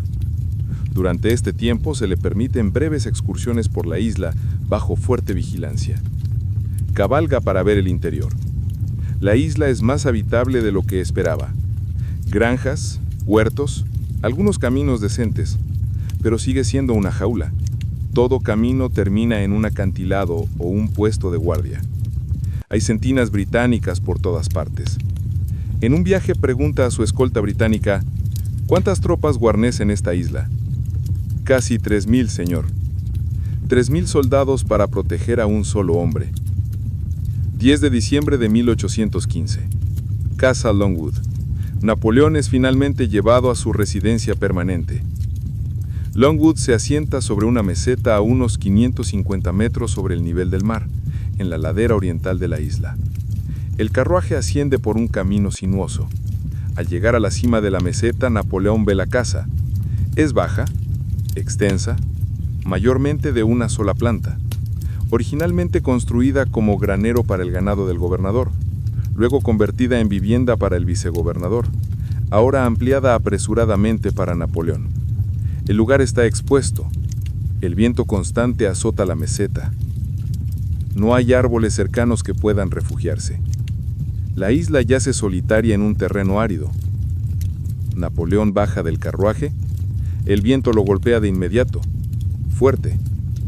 Durante este tiempo se le permiten breves excursiones por la isla bajo fuerte vigilancia. Cabalga para ver el interior. La isla es más habitable de lo que esperaba. Granjas, huertos, algunos caminos decentes, pero sigue siendo una jaula. Todo camino termina en un acantilado o un puesto de guardia. Hay centinas británicas por todas partes. En un viaje pregunta a su escolta británica, ¿cuántas tropas guarnecen esta isla? Casi 3.000, señor. 3.000 soldados para proteger a un solo hombre. 10 de diciembre de 1815. Casa Longwood. Napoleón es finalmente llevado a su residencia permanente. Longwood se asienta sobre una meseta a unos 550 metros sobre el nivel del mar, en la ladera oriental de la isla. El carruaje asciende por un camino sinuoso. Al llegar a la cima de la meseta, Napoleón ve la casa. Es baja, extensa, mayormente de una sola planta. Originalmente construida como granero para el ganado del gobernador, luego convertida en vivienda para el vicegobernador, ahora ampliada apresuradamente para Napoleón. El lugar está expuesto. El viento constante azota la meseta. No hay árboles cercanos que puedan refugiarse. La isla yace solitaria en un terreno árido. Napoleón baja del carruaje. El viento lo golpea de inmediato, fuerte,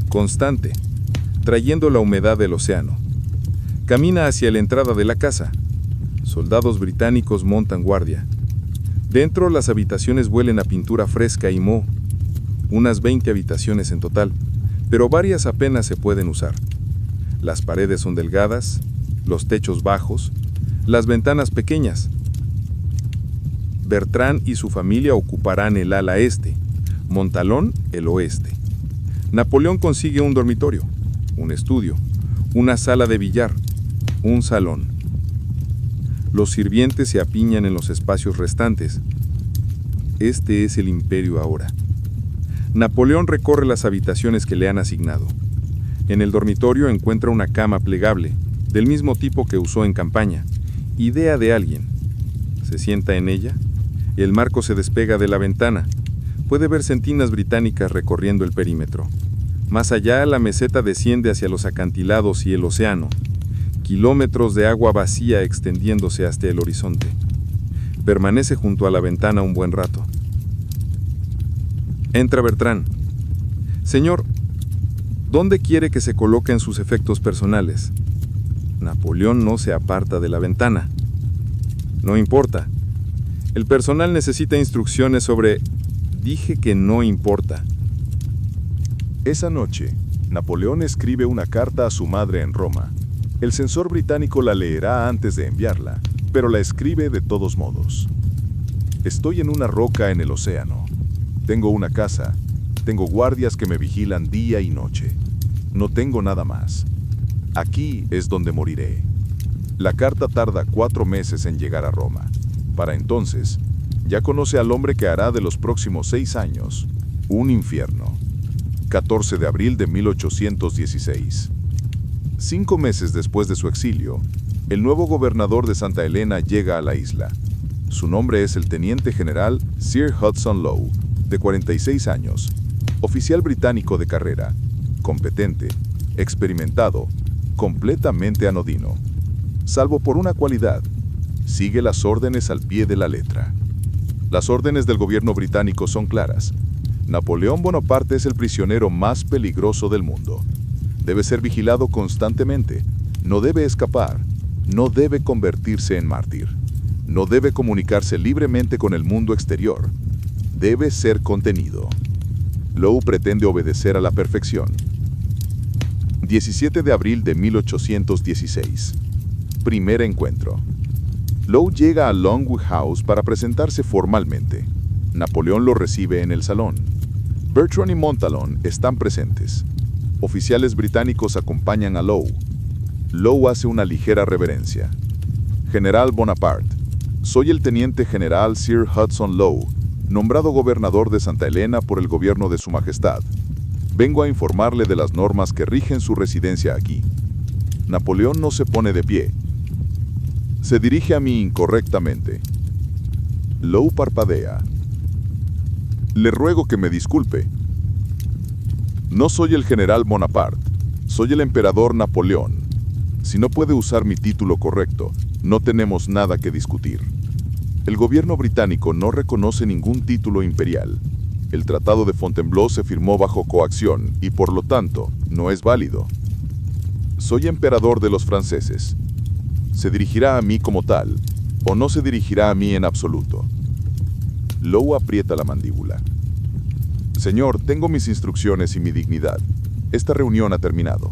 constante, trayendo la humedad del océano. Camina hacia la entrada de la casa. Soldados británicos montan guardia. Dentro, las habitaciones huelen a pintura fresca y moho. Unas 20 habitaciones en total, pero varias apenas se pueden usar. Las paredes son delgadas, los techos bajos, las ventanas pequeñas. Bertrand y su familia ocuparán el ala este, Montalón el oeste. Napoleón consigue un dormitorio, un estudio, una sala de billar, un salón. Los sirvientes se apiñan en los espacios restantes. Este es el imperio ahora. Napoleón recorre las habitaciones que le han asignado. En el dormitorio encuentra una cama plegable, del mismo tipo que usó en campaña, idea de alguien. Se sienta en ella. El marco se despega de la ventana. Puede ver centinas británicas recorriendo el perímetro. Más allá, la meseta desciende hacia los acantilados y el océano. Kilómetros de agua vacía extendiéndose hasta el horizonte. Permanece junto a la ventana un buen rato. Entra Bertrand. Señor, ¿dónde quiere que se coloquen sus efectos personales? Napoleón no se aparta de la ventana. No importa. El personal necesita instrucciones sobre... Dije que no importa. Esa noche, Napoleón escribe una carta a su madre en Roma. El censor británico la leerá antes de enviarla, pero la escribe de todos modos. Estoy en una roca en el océano. Tengo una casa. Tengo guardias que me vigilan día y noche. No tengo nada más. Aquí es donde moriré. La carta tarda 4 meses en llegar a Roma. Para entonces, ya conoce al hombre que hará de los próximos 6 años un infierno. 14 de abril de 1816. 5 meses después de su exilio, el nuevo gobernador de Santa Helena llega a la isla. Su nombre es el teniente general Sir Hudson Lowe, de 46 años, oficial británico de carrera, competente, experimentado, completamente anodino. Salvo por una cualidad, sigue las órdenes al pie de la letra. Las órdenes del gobierno británico son claras. Napoleón Bonaparte es el prisionero más peligroso del mundo. Debe ser vigilado constantemente, no debe escapar, no debe convertirse en mártir, no debe comunicarse libremente con el mundo exterior, debe ser contenido. Lowe pretende obedecer a la perfección. 17 de abril de 1816. Primer encuentro. Lowe llega a Longwood House para presentarse formalmente. Napoleón lo recibe en el salón. Bertrand y Montalon están presentes. Oficiales británicos acompañan a Lowe. Lowe hace una ligera reverencia. General Bonaparte, soy el teniente general Sir Hudson Lowe, nombrado gobernador de Santa Helena por el gobierno de Su Majestad. Vengo a informarle de las normas que rigen su residencia aquí. Napoleón no se pone de pie. Se dirige a mí incorrectamente. Lowe parpadea. Le ruego que me disculpe. No soy el general Bonaparte, soy el emperador Napoleón. Si no puede usar mi título correcto, no tenemos nada que discutir. El gobierno británico no reconoce ningún título imperial. El Tratado de Fontainebleau se firmó bajo coacción y por lo tanto no es válido. Soy emperador de los franceses. ¿Se dirigirá a mí como tal o no se dirigirá a mí en absoluto? Lowe aprieta la mandíbula. Señor, tengo mis instrucciones y mi dignidad. Esta reunión ha terminado.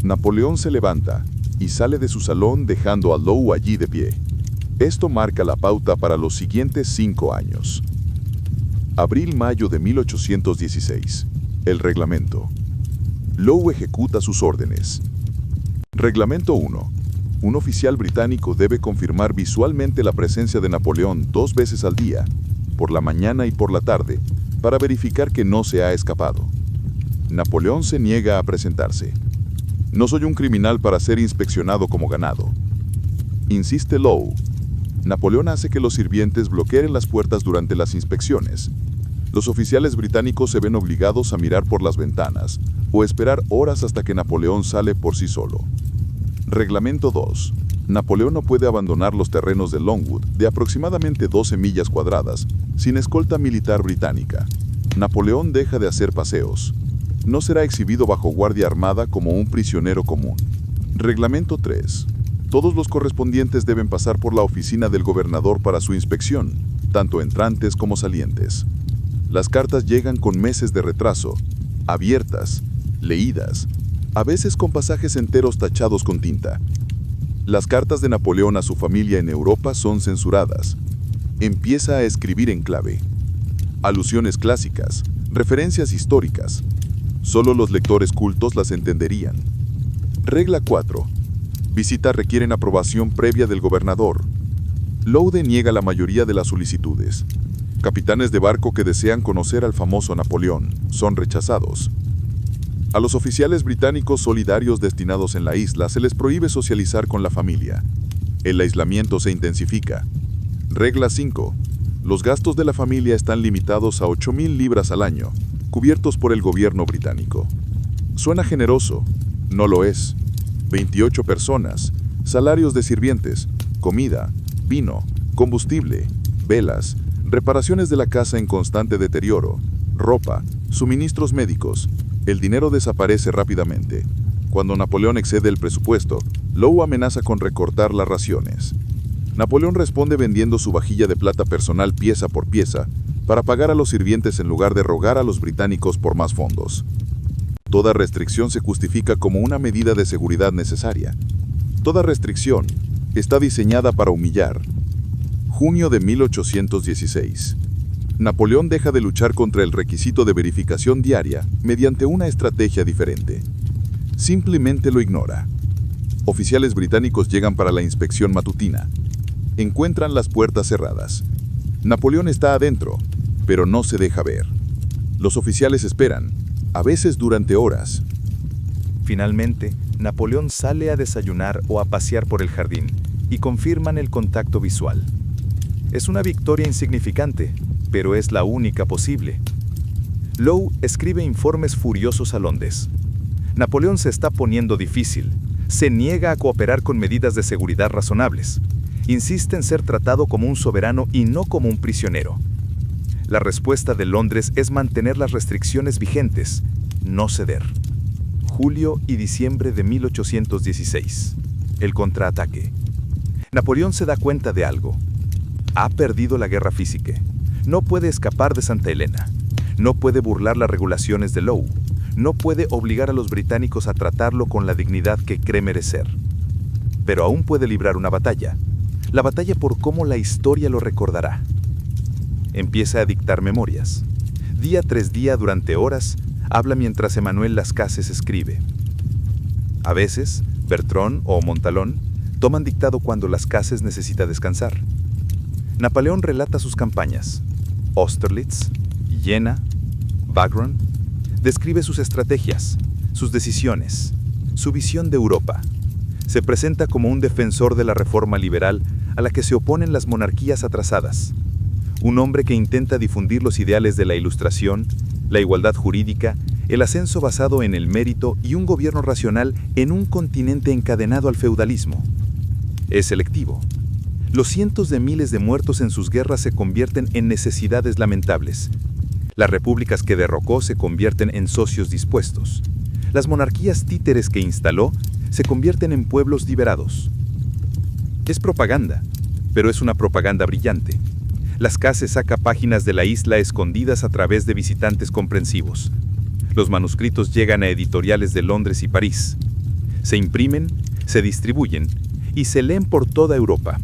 Napoleón se levanta y sale de su salón dejando a Lowe allí de pie. Esto marca la pauta para los siguientes 5 años. Abril-mayo de 1816. El reglamento. Lowe ejecuta sus órdenes. Reglamento 1. Un oficial británico debe confirmar visualmente la presencia de Napoleón 2 veces al día, por la mañana y por la tarde, para verificar que no se ha escapado. Napoleón se niega a presentarse. No soy un criminal para ser inspeccionado como ganado. Insiste Lowe. Napoleón hace que los sirvientes bloqueen las puertas durante las inspecciones. Los oficiales británicos se ven obligados a mirar por las ventanas o esperar horas hasta que Napoleón sale por sí solo. Reglamento 2. Napoleón no puede abandonar los terrenos de Longwood, de aproximadamente 12 millas cuadradas, sin escolta militar británica. Napoleón deja de hacer paseos. No será exhibido bajo guardia armada como un prisionero común. Reglamento 3. Todos los correspondientes deben pasar por la oficina del gobernador para su inspección, tanto entrantes como salientes. Las cartas llegan con meses de retraso, abiertas, leídas, a veces con pasajes enteros tachados con tinta. Las cartas de Napoleón a su familia en Europa son censuradas. Empieza a escribir en clave. Alusiones clásicas, referencias históricas. Solo los lectores cultos las entenderían. Regla 4. Visitas requieren aprobación previa del gobernador. Lowe niega la mayoría de las solicitudes. Capitanes de barco que desean conocer al famoso Napoleón son rechazados. A los oficiales británicos solidarios destinados en la isla se les prohíbe socializar con la familia. El aislamiento se intensifica. Regla 5. Los gastos de la familia están limitados a 8.000 libras al año, cubiertos por el gobierno británico. Suena generoso, no lo es. 28 personas, salarios de sirvientes, comida, vino, combustible, velas, reparaciones de la casa en constante deterioro, ropa, suministros médicos. El dinero desaparece rápidamente. Cuando Napoleón excede el presupuesto, Lowe amenaza con recortar las raciones. Napoleón responde vendiendo su vajilla de plata personal pieza por pieza para pagar a los sirvientes en lugar de rogar a los británicos por más fondos. Toda restricción se justifica como una medida de seguridad necesaria. Toda restricción está diseñada para humillar. Junio de 1816. Napoleón deja de luchar contra el requisito de verificación diaria mediante una estrategia diferente. Simplemente lo ignora. Oficiales británicos llegan para la inspección matutina. Encuentran las puertas cerradas. Napoleón está adentro, pero no se deja ver. Los oficiales esperan, a veces durante horas. Finalmente, Napoleón sale a desayunar o a pasear por el jardín y confirman el contacto visual. Es una victoria insignificante, pero es la única posible. Lowe escribe informes furiosos a Londres. Napoleón se está poniendo difícil. Se niega a cooperar con medidas de seguridad razonables. Insiste en ser tratado como un soberano y no como un prisionero. La respuesta de Londres es mantener las restricciones vigentes, no ceder. Julio y diciembre de 1816. El contraataque. Napoleón se da cuenta de algo. Ha perdido la guerra física. No puede escapar de Santa Elena. No puede burlar las regulaciones de Lowe. No puede obligar a los británicos a tratarlo con la dignidad que cree merecer. Pero aún puede librar una batalla. La batalla por cómo la historia lo recordará. Empieza a dictar memorias. Día tras día, durante horas, habla mientras Emmanuel Lascases escribe. A veces, Bertrand o Montalón toman dictado cuando Lascases necesita descansar. Napoleón relata sus campañas. Austerlitz, Jena, Wagram. Describe sus estrategias, sus decisiones, su visión de Europa. Se presenta como un defensor de la reforma liberal a la que se oponen las monarquías atrasadas. Un hombre que intenta difundir los ideales de la Ilustración, la igualdad jurídica, el ascenso basado en el mérito y un gobierno racional en un continente encadenado al feudalismo. Es selectivo. Los cientos de miles de muertos en sus guerras se convierten en necesidades lamentables. Las repúblicas que derrocó se convierten en socios dispuestos. Las monarquías títeres que instaló se convierten en pueblos liberados. Es propaganda, pero es una propaganda brillante. Lascases saca páginas de la isla escondidas a través de visitantes comprensivos. Los manuscritos llegan a editoriales de Londres y París. Se imprimen, se distribuyen y se leen por toda Europa.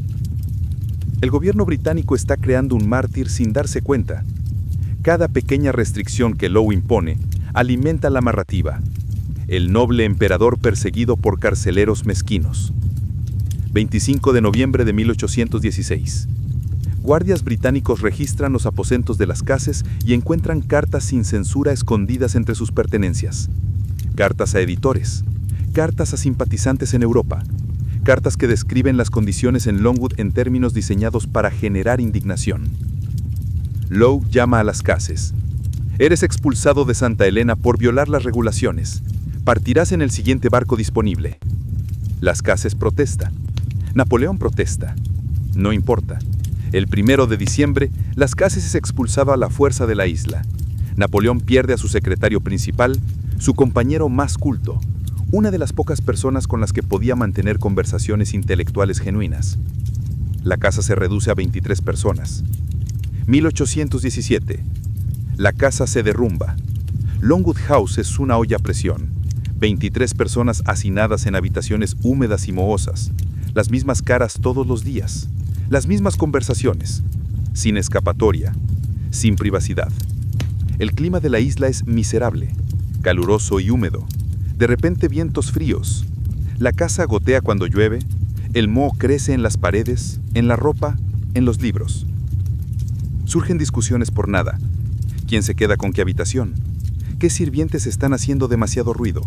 El gobierno británico está creando un mártir sin darse cuenta. Cada pequeña restricción que Lowe impone alimenta la narrativa. El noble emperador perseguido por carceleros mezquinos. 25 de noviembre de 1816. Guardias británicos registran los aposentos de Lascases y encuentran cartas sin censura escondidas entre sus pertenencias. Cartas a editores, cartas a simpatizantes en Europa, cartas que describen las condiciones en Longwood en términos diseñados para generar indignación. Lowe llama a Lascases. Eres expulsado de Santa Elena por violar las regulaciones. Partirás en el siguiente barco disponible. Lascases protesta. Napoleón protesta. No importa. El 1 de diciembre, Lascases es expulsado a la fuerza de la isla. Napoleón pierde a su secretario principal, su compañero más culto, una de las pocas personas con las que podía mantener conversaciones intelectuales genuinas. La casa se reduce a 23 personas. 1817. La casa se derrumba. Longwood House es una olla a presión. 23 personas hacinadas en habitaciones húmedas y mohosas. Las mismas caras todos los días. Las mismas conversaciones. Sin escapatoria. Sin privacidad. El clima de la isla es miserable. Caluroso y húmedo. De repente vientos fríos. La casa gotea cuando llueve. El moho crece en las paredes, en la ropa, en los libros. Surgen discusiones por nada. ¿Quién se queda con qué habitación? ¿Qué sirvientes están haciendo demasiado ruido?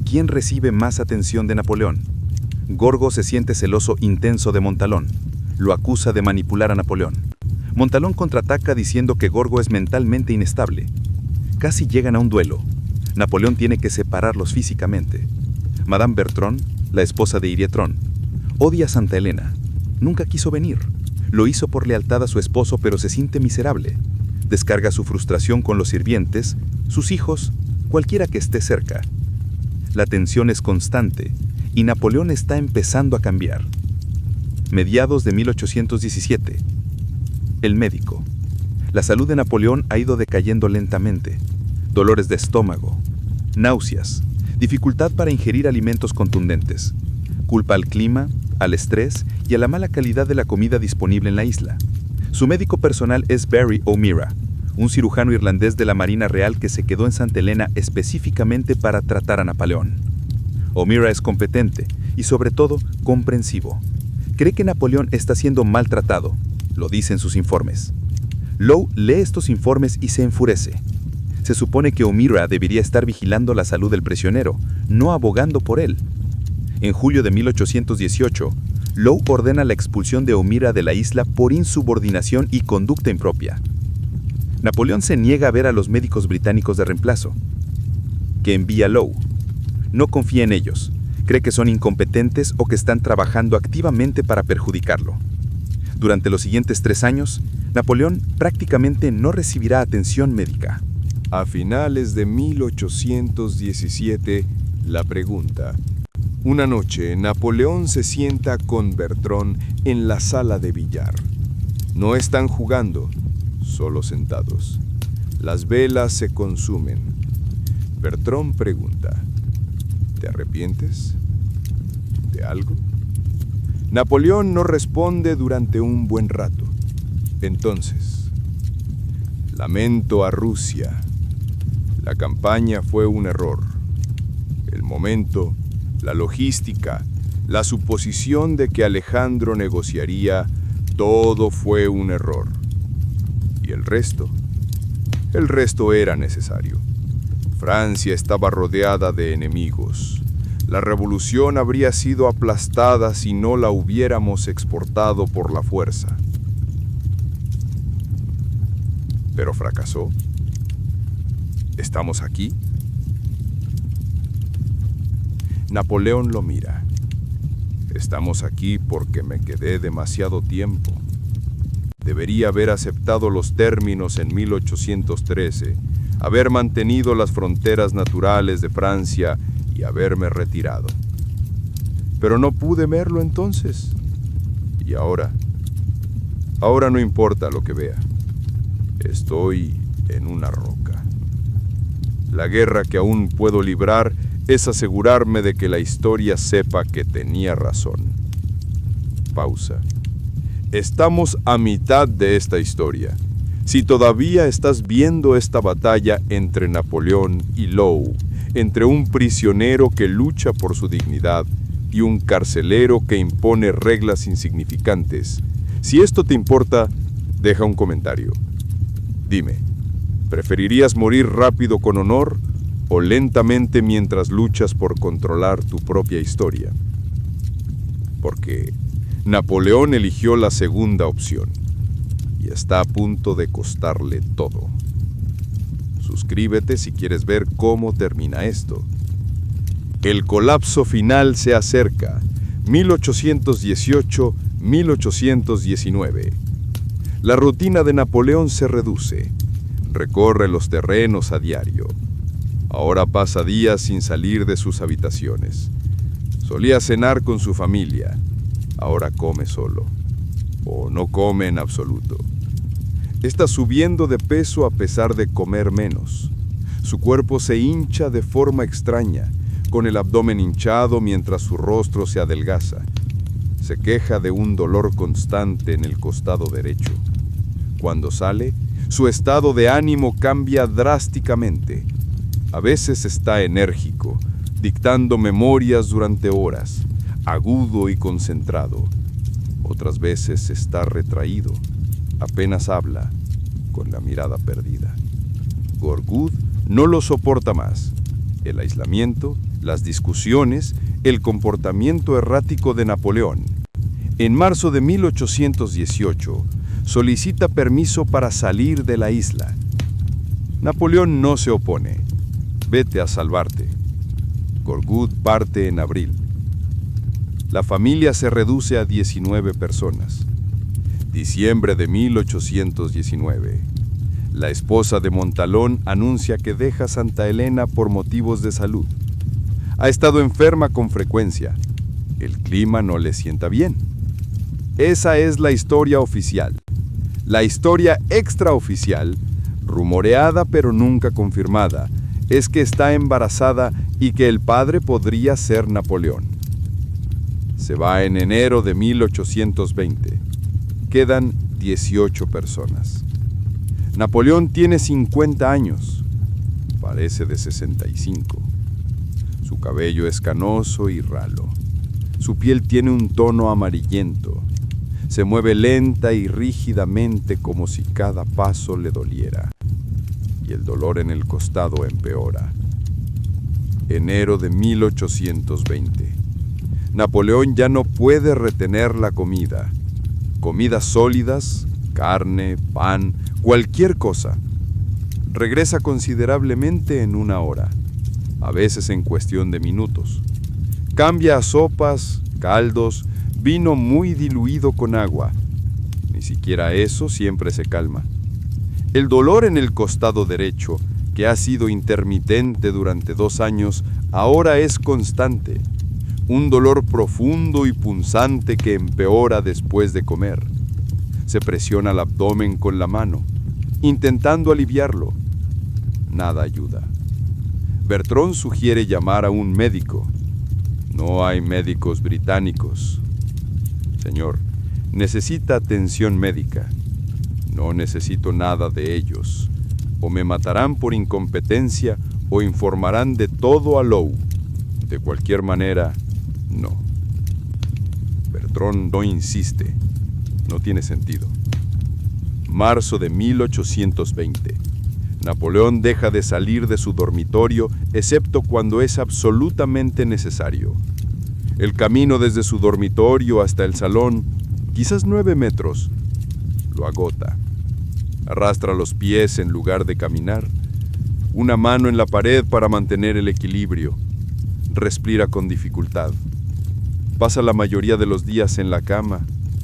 ¿Quién recibe más atención de Napoleón? Gorgo se siente celoso intenso de Montalón. Lo acusa de manipular a Napoleón. Montalón contraataca diciendo que Gorgo es mentalmente inestable. Casi llegan a un duelo. Napoleón tiene que separarlos físicamente. Madame Bertrand, la esposa de Irietron, odia a Santa Elena. Nunca quiso venir. Lo hizo por lealtad a su esposo, pero se siente miserable. Descarga su frustración con los sirvientes, sus hijos, cualquiera que esté cerca. La tensión es constante y Napoleón está empezando a cambiar. Mediados de 1817. El médico. La salud de Napoleón ha ido decayendo lentamente. Dolores de estómago, náuseas, dificultad para ingerir alimentos contundentes. Culpa al clima, al estrés y a la mala calidad de la comida disponible en la isla. Su médico personal es Barry O'Meara, un cirujano irlandés de la Marina Real que se quedó en Santa Elena específicamente para tratar a Napoleón. O'Meara es competente y, sobre todo, comprensivo. Cree que Napoleón está siendo maltratado, lo dice en sus informes. Lowe lee estos informes y se enfurece. Se supone que O'Meara debería estar vigilando la salud del prisionero, no abogando por él. En julio de 1818, Lowe ordena la expulsión de O'Meara de la isla por insubordinación y conducta impropia. Napoleón se niega a ver a los médicos británicos de reemplazo, que envía Lowe. No confía en ellos, cree que son incompetentes o que están trabajando activamente para perjudicarlo. Durante los siguientes 3 años, Napoleón prácticamente no recibirá atención médica. A finales de 1817, la pregunta. Una noche, Napoleón se sienta con Bertrand en la sala de billar. No están jugando, solo sentados. Las velas se consumen. Bertrand pregunta, ¿te arrepientes de algo? Napoleón no responde durante un buen rato. Entonces, lamento a Rusia. La campaña fue un error. El momento, la logística, la suposición de que Alejandro negociaría, todo fue un error. ¿Y el resto? El resto era necesario. Francia estaba rodeada de enemigos. La revolución habría sido aplastada si no la hubiéramos exportado por la fuerza. Pero fracasó. ¿Estamos aquí? Napoleón lo mira. Estamos aquí porque me quedé demasiado tiempo. Debería haber aceptado los términos en 1813, haber mantenido las fronteras naturales de Francia y haberme retirado. Pero no pude verlo entonces. ¿Y ahora? Ahora no importa lo que vea. Estoy en una roca. La guerra que aún puedo librar es asegurarme de que la historia sepa que tenía razón. Pausa. Estamos a mitad de esta historia. Si todavía estás viendo esta batalla entre Napoleón y Lowe, entre un prisionero que lucha por su dignidad y un carcelero que impone reglas insignificantes, si esto te importa, deja un comentario. Dime, ¿preferirías morir rápido con honor o lentamente mientras luchas por controlar tu propia historia? Porque Napoleón eligió la segunda opción y está a punto de costarle todo. Suscríbete si quieres ver cómo termina esto. El colapso final se acerca, 1818-1819. La rutina de Napoleón se reduce. Recorre los terrenos a diario. Ahora pasa días sin salir de sus habitaciones. Solía cenar con su familia. Ahora come solo. O no come en absoluto. Está subiendo de peso a pesar de comer menos. Su cuerpo se hincha de forma extraña, con el abdomen hinchado mientras su rostro se adelgaza. Se queja de un dolor constante en el costado derecho. Cuando sale, su estado de ánimo cambia drásticamente. A veces está enérgico, dictando memorias durante horas, agudo y concentrado. Otras veces está retraído, apenas habla, con la mirada perdida. Gorgud no lo soporta más. El aislamiento, las discusiones, el comportamiento errático de Napoleón. En marzo de 1818, solicita permiso para salir de la isla. Napoleón no se opone. Vete a salvarte. Gorgud parte en abril. La familia se reduce a 19 personas. Diciembre de 1819. La esposa de Montalón anuncia que deja Santa Elena por motivos de salud. Ha estado enferma con frecuencia. El clima no le sienta bien. Esa es la historia oficial. La historia extraoficial, rumoreada pero nunca confirmada, es que está embarazada y que el padre podría ser Napoleón. Se va en enero de 1820. Quedan 18 personas. Napoleón tiene 50 años. Parece de 65. Su cabello es canoso y ralo. Su piel tiene un tono amarillento. Se mueve lenta y rígidamente como si cada paso le doliera. Y el dolor en el costado empeora. Enero de 1820. Napoleón ya no puede retener la comida. Comidas sólidas, carne, pan, cualquier cosa. Regresa considerablemente en 1 hora, a veces en cuestión de minutos. Cambia a sopas, caldos, vino muy diluido con agua. Ni siquiera eso siempre se calma. El dolor en el costado derecho, que ha sido intermitente durante 2 años, ahora es constante. Un dolor profundo y punzante que empeora después de comer. Se presiona el abdomen con la mano, intentando aliviarlo. Nada ayuda. Bertrand sugiere llamar a un médico. No hay médicos británicos. Señor, necesita atención médica. No necesito nada de ellos. O me matarán por incompetencia o informarán de todo a Lowe. De cualquier manera, no. Bertrand no insiste. No tiene sentido. Marzo de 1820. Napoleón deja de salir de su dormitorio, excepto cuando es absolutamente necesario. El camino desde su dormitorio hasta el salón, quizás 9 metros, lo agota. Arrastra los pies en lugar de caminar. Una mano en la pared para mantener el equilibrio. Respira con dificultad. Pasa la mayoría de los días en la cama,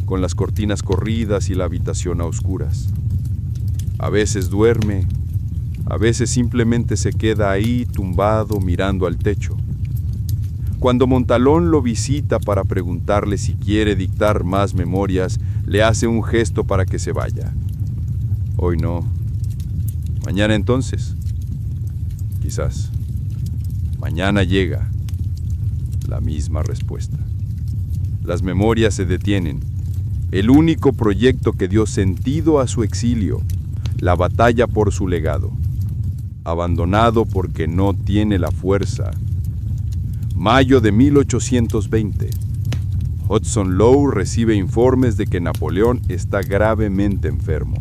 con las cortinas corridas y la habitación a oscuras. A veces duerme, a veces simplemente se queda ahí tumbado mirando al techo. Cuando Montalón lo visita para preguntarle si quiere dictar más memorias, le hace un gesto para que se vaya. Hoy no. Mañana entonces. Quizás. Mañana llega. La misma respuesta. Las memorias se detienen. El único proyecto que dio sentido a su exilio, la batalla por su legado. Abandonado porque no tiene la fuerza. Mayo de 1820. Hudson Lowe recibe informes de que Napoleón está gravemente enfermo.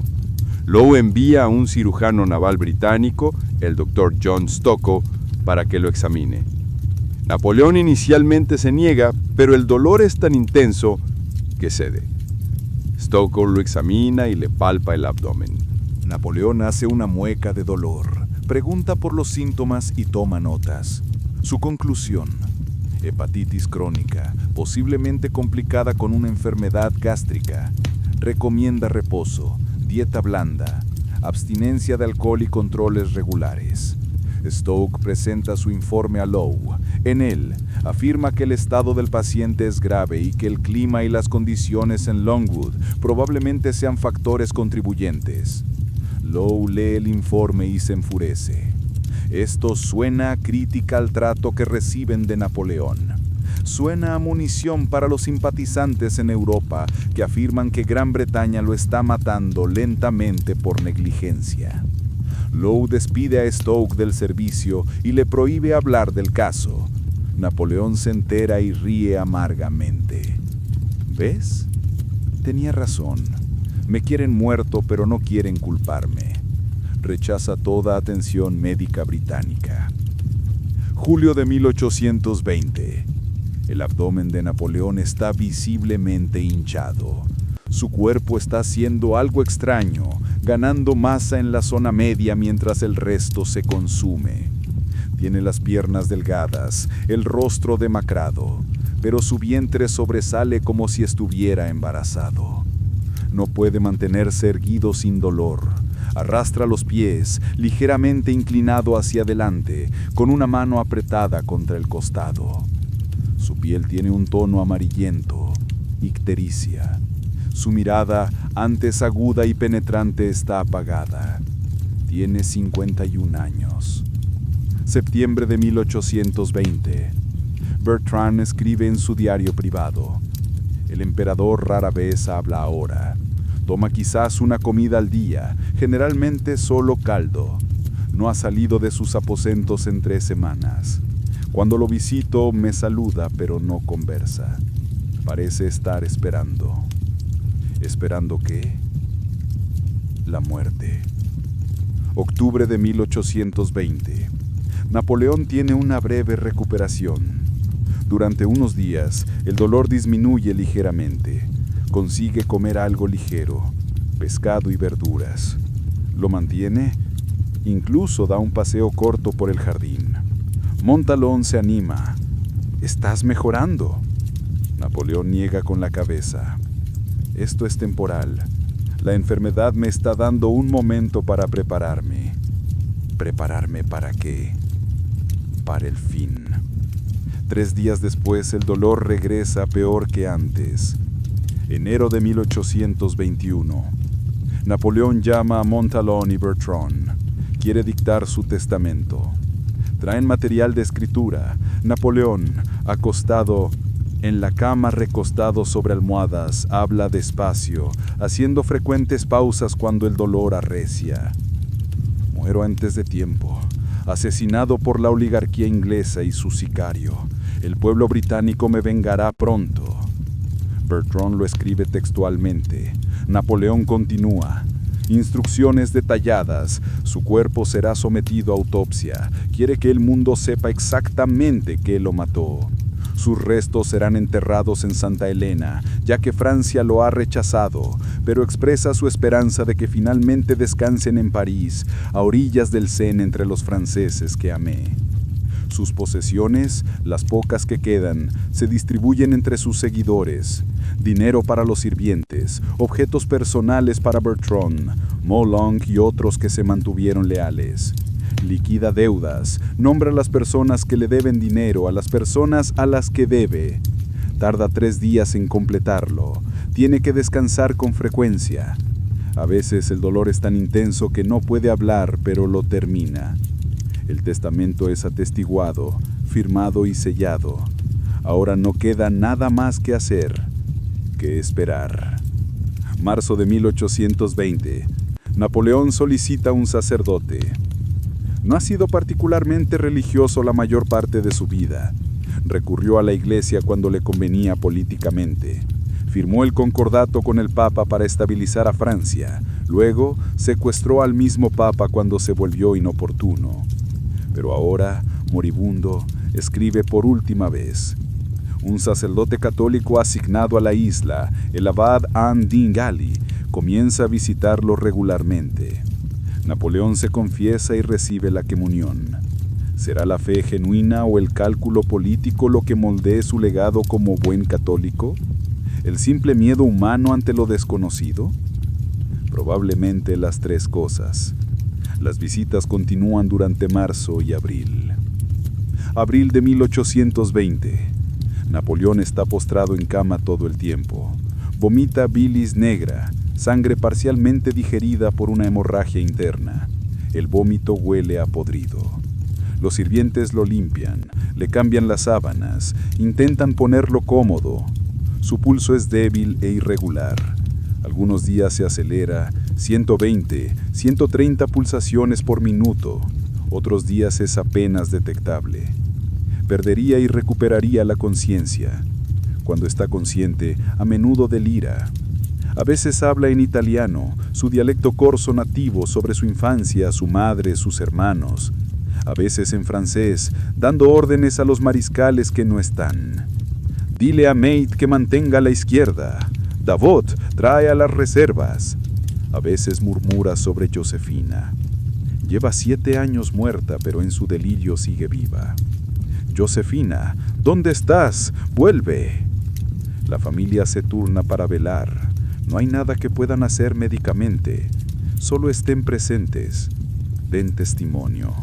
Lowe envía a un cirujano naval británico, el Dr. John Stocko, para que lo examine. Napoleón inicialmente se niega, pero el dolor es tan intenso que cede. Stocko lo examina y le palpa el abdomen. Napoleón hace una mueca de dolor, pregunta por los síntomas y toma notas. Su conclusión: hepatitis crónica, posiblemente complicada con una enfermedad gástrica. Recomienda reposo, dieta blanda, abstinencia de alcohol y controles regulares. Stoke presenta su informe a Lowe. En él, afirma que el estado del paciente es grave y que el clima y las condiciones en Longwood probablemente sean factores contribuyentes. Lowe lee el informe y se enfurece. Esto suena a crítica al trato que reciben de Napoleón. Suena a munición para los simpatizantes en Europa que afirman que Gran Bretaña lo está matando lentamente por negligencia. Lowe despide a Stoke del servicio y le prohíbe hablar del caso. Napoleón se entera y ríe amargamente. ¿Ves? Tenía razón. Me quieren muerto, pero no quieren culparme. Rechaza toda atención médica británica. Julio de 1820. El abdomen de Napoleón está visiblemente hinchado. Su cuerpo está haciendo algo extraño, ganando masa en la zona media mientras el resto se consume. Tiene las piernas delgadas, el rostro demacrado, pero su vientre sobresale como si estuviera embarazado. No puede mantenerse erguido sin dolor. Arrastra los pies, ligeramente inclinado hacia adelante, con una mano apretada contra el costado. Su piel tiene un tono amarillento, ictericia. Su mirada, antes aguda y penetrante, está apagada. Tiene 51 años. septiembre de 1820. Bertrand escribe en su diario privado: el emperador rara vez habla ahora. Toma quizás una comida al día, generalmente solo caldo. No ha salido de sus aposentos en 3 semanas. Cuando lo visito me saluda pero no conversa. Parece estar esperando. ¿Esperando qué? La muerte. Octubre de 1820. Napoleón tiene una breve recuperación. Durante unos días, el dolor disminuye ligeramente. Consigue comer algo ligero, pescado y verduras. Lo mantiene, incluso da un paseo corto por el jardín. Montalón se anima. «Estás mejorando». Napoleón niega con la cabeza. «Esto es temporal. La enfermedad me está dando un momento para prepararme». ¿Prepararme para qué? Para el fin. 3 días después el dolor regresa peor que antes. Enero de 1821. Napoleón llama a Montalón y Bertrand. Quiere dictar su testamento. Traen material de escritura. Napoleón, acostado en la cama, recostado sobre almohadas, habla despacio, haciendo frecuentes pausas cuando el dolor arrecia. Muero antes de tiempo, asesinado por la oligarquía inglesa y su sicario. El pueblo británico me vengará pronto. Bertrand lo escribe textualmente. Napoleón continúa. Instrucciones detalladas. Su cuerpo será sometido a autopsia. Quiere que el mundo sepa exactamente qué lo mató. Sus restos serán enterrados en Santa Elena, ya que Francia lo ha rechazado, pero expresa su esperanza de que finalmente descansen en París, a orillas del Sena entre los franceses que amé. Sus posesiones, las pocas que quedan, se distribuyen entre sus seguidores. Dinero para los sirvientes, objetos personales para Bertrand, Moulin y otros que se mantuvieron leales. Liquida deudas, nombra a las personas que le deben dinero, a las personas a las que debe. Tarda 3 días en completarlo. Tiene que descansar con frecuencia. A veces el dolor es tan intenso que no puede hablar, pero lo termina. El testamento es atestiguado, firmado y sellado. Ahora no queda nada más que hacer, que esperar. Marzo de 1820. Napoleón solicita un sacerdote. No ha sido particularmente religioso la mayor parte de su vida. Recurrió a la iglesia cuando le convenía políticamente. Firmó el concordato con el Papa para estabilizar a Francia. Luego secuestró al mismo Papa cuando se volvió inoportuno. Pero ahora, moribundo, escribe por última vez. Un sacerdote católico asignado a la isla, el abad Anne Dingali, comienza a visitarlo regularmente. Napoleón se confiesa y recibe la comunión. ¿Será la fe genuina o el cálculo político lo que moldee su legado como buen católico? ¿El simple miedo humano ante lo desconocido? Probablemente las 3 cosas. Las visitas continúan durante marzo y abril. Abril de 1820. Napoleón está postrado en cama todo el tiempo. Vomita bilis negra, sangre parcialmente digerida por una hemorragia interna. El vómito huele a podrido. Los sirvientes lo limpian, le cambian las sábanas, intentan ponerlo cómodo. Su pulso es débil e irregular. Algunos días se acelera, 120, 130 pulsaciones por minuto. Otros días es apenas detectable. Perdería y recuperaría la conciencia. Cuando está consciente, a menudo delira. A veces habla en italiano, su dialecto corso nativo sobre su infancia, su madre, sus hermanos. A veces en francés, dando órdenes a los mariscales que no están. Dile a Meade que mantenga la izquierda. Davot trae a las reservas. A veces murmura sobre Josefina. Lleva 7 años muerta, pero en su delirio sigue viva. Josefina, ¿dónde estás? ¡Vuelve! La familia se turna para velar. No hay nada que puedan hacer médicamente. Solo estén presentes. Den testimonio.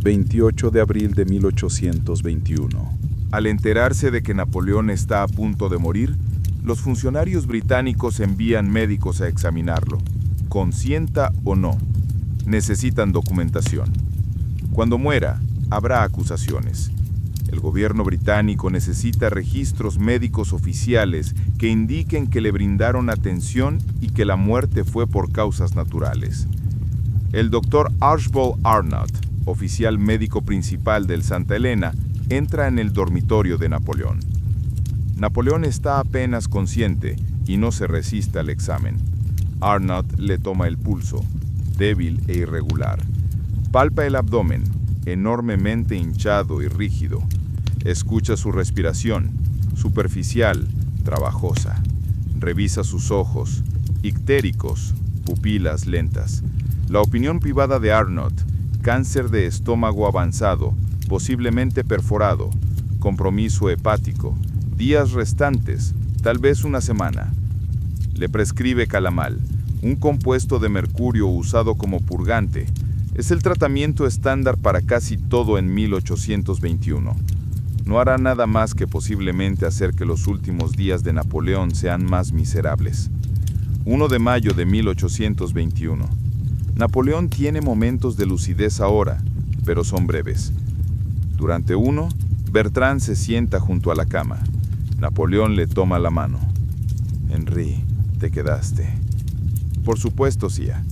28 de abril de 1821. Al enterarse de que Napoleón está a punto de morir, los funcionarios británicos envían médicos a examinarlo. Consienta o no. Necesitan documentación. Cuando muera, habrá acusaciones. El gobierno británico necesita registros médicos oficiales que indiquen que le brindaron atención y que la muerte fue por causas naturales. El doctor Archibald Arnott, oficial médico principal del Santa Elena, entra en el dormitorio de Napoleón. Napoleón está apenas consciente y no se resiste al examen. Arnott le toma el pulso, débil e irregular. Palpa el abdomen, enormemente hinchado y rígido. Escucha su respiración, superficial, trabajosa. Revisa sus ojos, ictéricos, pupilas lentas. La opinión privada de Arnott: cáncer de estómago avanzado, posiblemente perforado, compromiso hepático, días restantes, tal vez una semana. Le prescribe calamal, un compuesto de mercurio usado como purgante. Es el tratamiento estándar para casi todo en 1821. No hará nada más que posiblemente hacer que los últimos días de Napoleón sean más miserables. 1 de mayo de 1821. Napoleón tiene momentos de lucidez ahora, pero son breves. Durante uno, Bertrand se sienta junto a la cama. Napoleón le toma la mano. Henry, te quedaste. Por supuesto, Sía.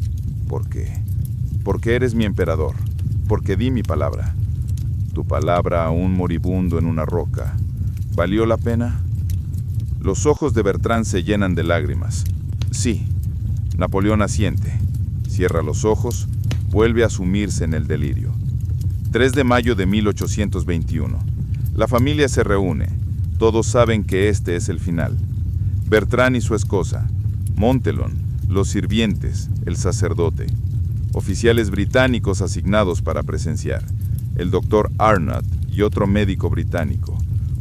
¿Por qué? Porque eres mi emperador. Porque di mi palabra. Tu palabra a un moribundo en una roca. ¿Valió la pena? Los ojos de Bertrand se llenan de lágrimas. Sí. Napoleón asiente. Cierra los ojos, vuelve a sumirse en el delirio. 3 de mayo de 1821. La familia se reúne. Todos saben que este es el final. Bertrand y su esposa, Montelon, los sirvientes, el sacerdote, oficiales británicos asignados para presenciar, el doctor Arnott y otro médico británico,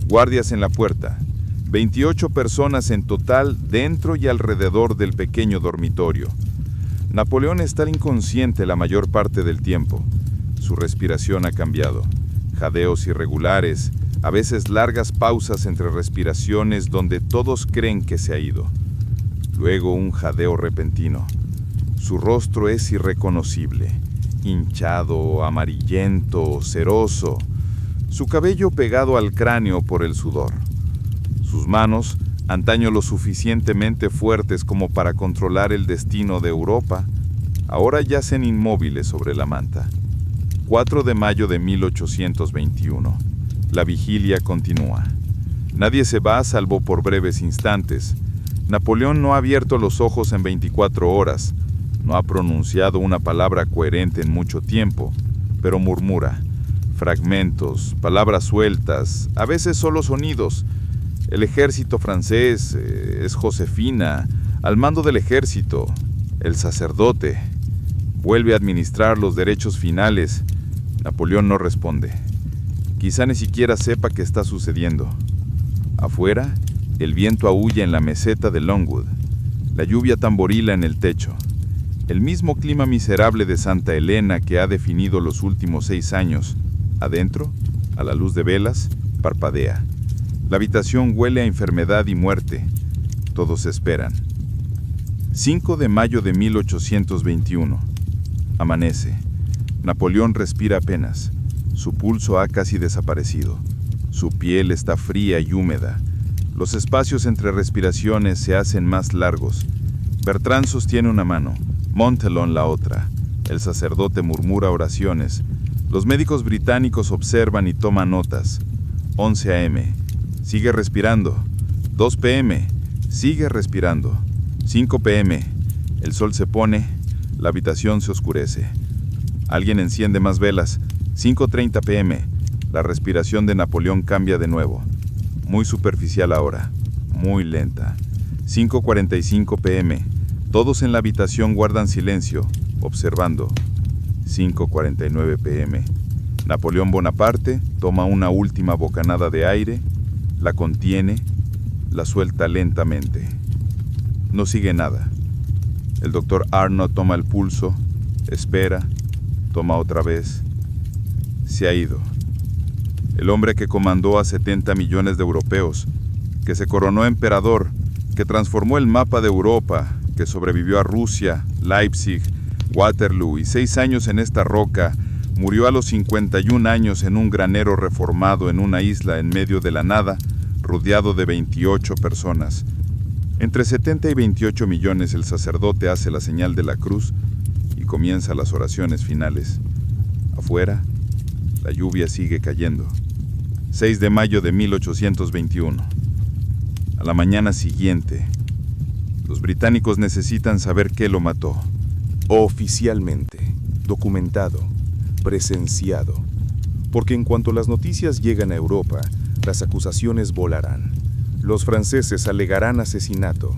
guardias en la puerta, 28 personas en total dentro y alrededor del pequeño dormitorio. Napoleón está inconsciente la mayor parte del tiempo. Su respiración ha cambiado. Jadeos irregulares, a veces largas pausas entre respiraciones donde todos creen que se ha ido. Luego un jadeo repentino. Su rostro es irreconocible, hinchado, amarillento, ceroso, su cabello pegado al cráneo por el sudor. Sus manos, antaño lo suficientemente fuertes como para controlar el destino de Europa, ahora yacen inmóviles sobre la manta. 4 de mayo de 1821. La vigilia continúa. Nadie se va salvo por breves instantes. Napoleón no ha abierto los ojos en 24 horas. No ha pronunciado una palabra coherente en mucho tiempo, pero murmura. Fragmentos, palabras sueltas, a veces solo sonidos. El ejército francés es Josefina, al mando del ejército. El sacerdote vuelve a administrar los derechos finales. Napoleón no responde. Quizá ni siquiera sepa qué está sucediendo. Afuera, el viento aúlla en la meseta de Longwood. La lluvia tamborila en el techo. El mismo clima miserable de Santa Elena que ha definido los últimos 6 años. Adentro, a la luz de velas, parpadea. La habitación huele a enfermedad y muerte. Todos esperan. 5 de mayo de 1821. Amanece. Napoleón respira apenas. Su pulso ha casi desaparecido. Su piel está fría y húmeda. Los espacios entre respiraciones se hacen más largos. Bertrand sostiene una mano, Montelon la otra. El sacerdote murmura oraciones. Los médicos británicos observan y toman notas. 11 a.m. Sigue respirando. 2 p.m. Sigue respirando. 5 p.m. El sol se pone. La habitación se oscurece. Alguien enciende más velas. 5:30 p.m. La respiración de Napoleón cambia de nuevo. Muy superficial ahora. Muy lenta. 5:45 p.m. Todos en la habitación guardan silencio, observando. 5:49 p.m. Napoleón Bonaparte toma una última bocanada de aire, la contiene, la suelta lentamente. No sigue nada. El doctor Arnott toma el pulso, espera, toma otra vez. Se ha ido. El hombre que comandó a 70 millones de europeos, que se coronó emperador, que transformó el mapa de Europa, que sobrevivió a Rusia, Leipzig, Waterloo y 6 años en esta roca, Murió a los 51 años en un granero reformado en una isla en medio de la nada, rodeado de 28 personas. Entre 70 y 28 millones el sacerdote hace la señal de la cruz y comienza las oraciones finales. Afuera, la lluvia sigue cayendo. 6 de mayo de 1821. A la mañana siguiente, los británicos necesitan saber qué lo mató. Oficialmente, documentado, presenciado. Porque en cuanto las noticias llegan a Europa, las acusaciones volarán. Los franceses alegarán asesinato.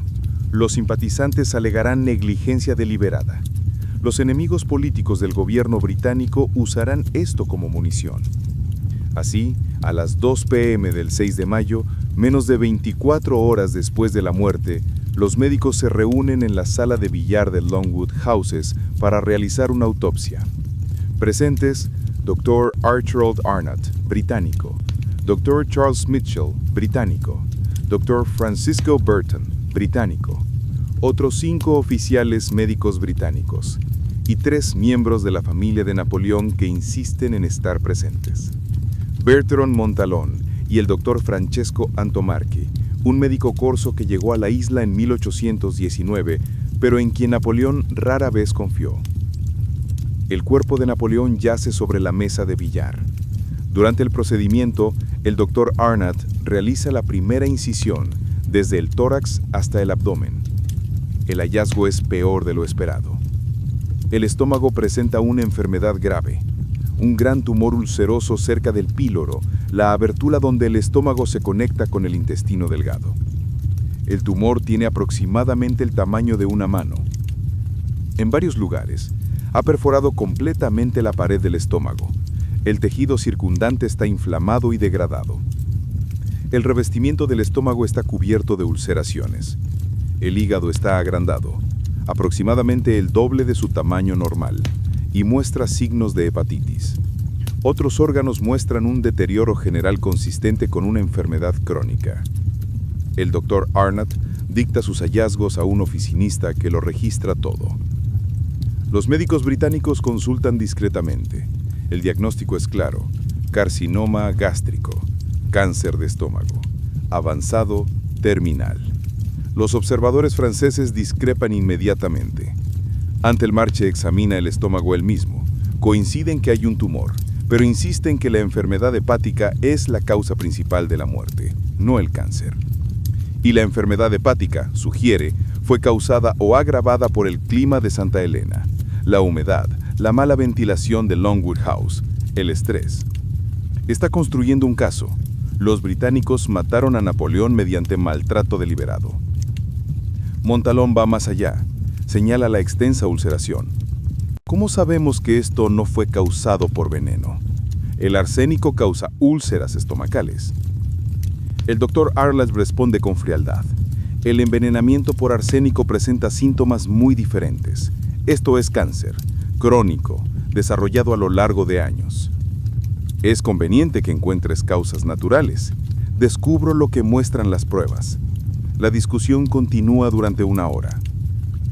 Los simpatizantes alegarán negligencia deliberada. Los enemigos políticos del gobierno británico usarán esto como munición. Así, a las 2 p.m. del 6 de mayo, menos de 24 horas después de la muerte, los médicos se reúnen en la sala de billar de Longwood Houses para realizar una autopsia. Presentes, Dr. Archibald Arnott, británico, Dr. Charles Mitchell, británico, Dr. Francisco Burton, británico, otros 5 oficiales médicos británicos y 3 miembros de la familia de Napoleón que insisten en estar presentes. Bertrand Montalón y el Dr. Francesco Antomarchi, un médico corso que llegó a la isla en 1819, pero en quien Napoleón rara vez confió. El cuerpo de Napoleón yace sobre la mesa de billar. Durante el procedimiento, el Dr. Arnott realiza la primera incisión, desde el tórax hasta el abdomen. El hallazgo es peor de lo esperado. El estómago presenta una enfermedad grave, un gran tumor ulceroso cerca del píloro, la abertura donde el estómago se conecta con el intestino delgado. El tumor tiene aproximadamente el tamaño de una mano. En varios lugares, ha perforado completamente la pared del estómago. El tejido circundante está inflamado y degradado. El revestimiento del estómago está cubierto de ulceraciones. El hígado está agrandado, aproximadamente el doble de su tamaño normal, y muestra signos de hepatitis. Otros órganos muestran un deterioro general consistente con una enfermedad crónica. El Dr. Arnott dicta sus hallazgos a un oficinista que lo registra todo. Los médicos británicos consultan discretamente. El diagnóstico es claro: carcinoma gástrico, cáncer de estómago, avanzado, terminal. Los observadores franceses discrepan inmediatamente. Antelmarche examina el estómago él mismo. Coinciden que hay un tumor, pero insisten que la enfermedad hepática es la causa principal de la muerte, no el cáncer. Y la enfermedad hepática, sugiere, fue causada o agravada por el clima de Santa Elena, la humedad, la mala ventilación de Longwood House, el estrés. Está construyendo un caso. Los británicos mataron a Napoleón mediante maltrato deliberado. Montalón va más allá. Señala la extensa ulceración. ¿Cómo sabemos que esto no fue causado por veneno? El arsénico causa úlceras estomacales. El Dr. Arnott responde con frialdad. El envenenamiento por arsénico presenta síntomas muy diferentes. Esto es cáncer, crónico, desarrollado a lo largo de años. Es conveniente que encuentres causas naturales. Descubro lo que muestran las pruebas. La discusión continúa durante 1 hora.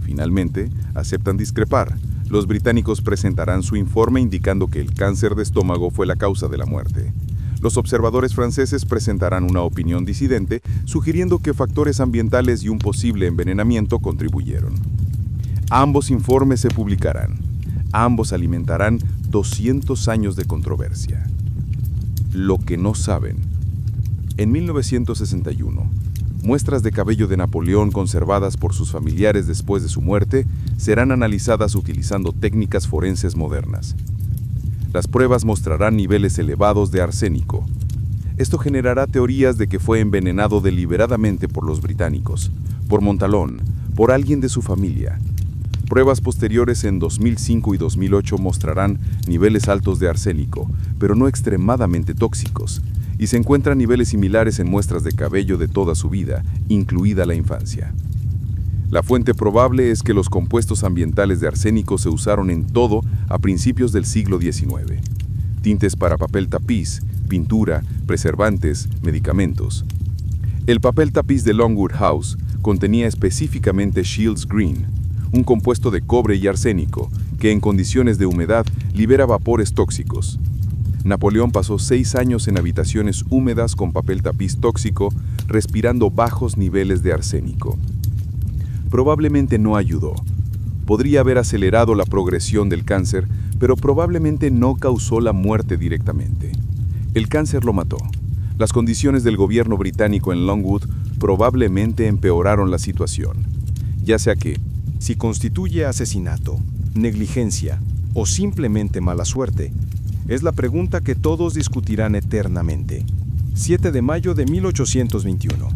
Finalmente, aceptan discrepar. Los británicos presentarán su informe indicando que el cáncer de estómago fue la causa de la muerte. Los observadores franceses presentarán una opinión disidente, sugiriendo que factores ambientales y un posible envenenamiento contribuyeron. Ambos informes se publicarán. Ambos alimentarán 200 años de controversia. Lo que no saben. En 1961, muestras de cabello de Napoleón conservadas por sus familiares después de su muerte serán analizadas utilizando técnicas forenses modernas. Las pruebas mostrarán niveles elevados de arsénico. Esto generará teorías de que fue envenenado deliberadamente por los británicos, por Montalón, por alguien de su familia. Pruebas posteriores en 2005 y 2008 mostrarán niveles altos de arsénico, pero no extremadamente tóxicos, y se encuentran niveles similares en muestras de cabello de toda su vida, incluida la infancia. La fuente probable es que los compuestos ambientales de arsénico se usaron en todo a principios del siglo XIX. Tintes para papel tapiz, pintura, preservantes, medicamentos. El papel tapiz de Longwood House contenía específicamente Shields Green, un compuesto de cobre y arsénico que en condiciones de humedad libera vapores tóxicos. Napoleón pasó 6 años en habitaciones húmedas con papel tapiz tóxico, respirando bajos niveles de arsénico. Probablemente no ayudó. Podría haber acelerado la progresión del cáncer, pero probablemente no causó la muerte directamente. El cáncer lo mató. Las condiciones del gobierno británico en Longwood probablemente empeoraron la situación, ya sea que, si constituye asesinato, negligencia o simplemente mala suerte, es la pregunta que todos discutirán eternamente. 7 de mayo de 1821.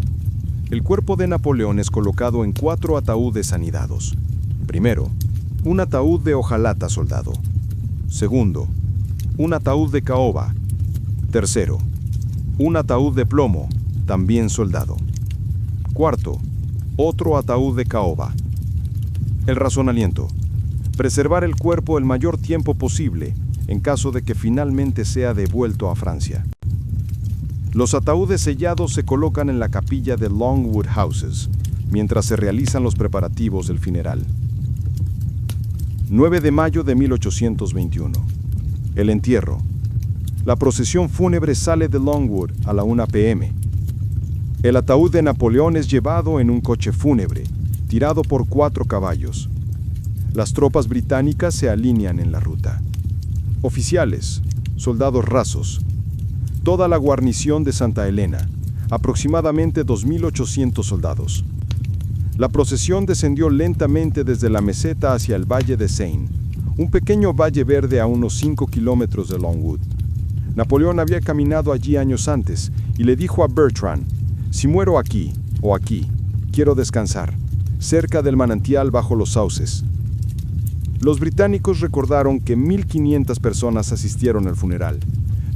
El cuerpo de Napoleón es colocado en 4 ataúdes anidados. Primero, un ataúd de hojalata soldado. Segundo, un ataúd de caoba. Tercero, un ataúd de plomo, también soldado. Cuarto, otro ataúd de caoba. El razonamiento: preservar el cuerpo el mayor tiempo posible en caso de que finalmente sea devuelto a Francia. Los ataúdes sellados se colocan en la capilla de Longwood Houses, mientras se realizan los preparativos del funeral. 9 de mayo de 1821. El entierro. La procesión fúnebre sale de Longwood a la 1 p.m. El ataúd de Napoleón es llevado en un coche fúnebre, tirado por 4 caballos. Las tropas británicas se alinean en la ruta. Oficiales, soldados rasos, toda la guarnición de Santa Elena, aproximadamente 2.800 soldados. La procesión descendió lentamente desde la meseta hacia el Valle de Seine, un pequeño valle verde a unos 5 kilómetros de Longwood. Napoleón había caminado allí años antes y le dijo a Bertrand: si muero aquí o aquí, quiero descansar, cerca del manantial bajo los sauces. Los británicos recordaron que 1.500 personas asistieron al funeral,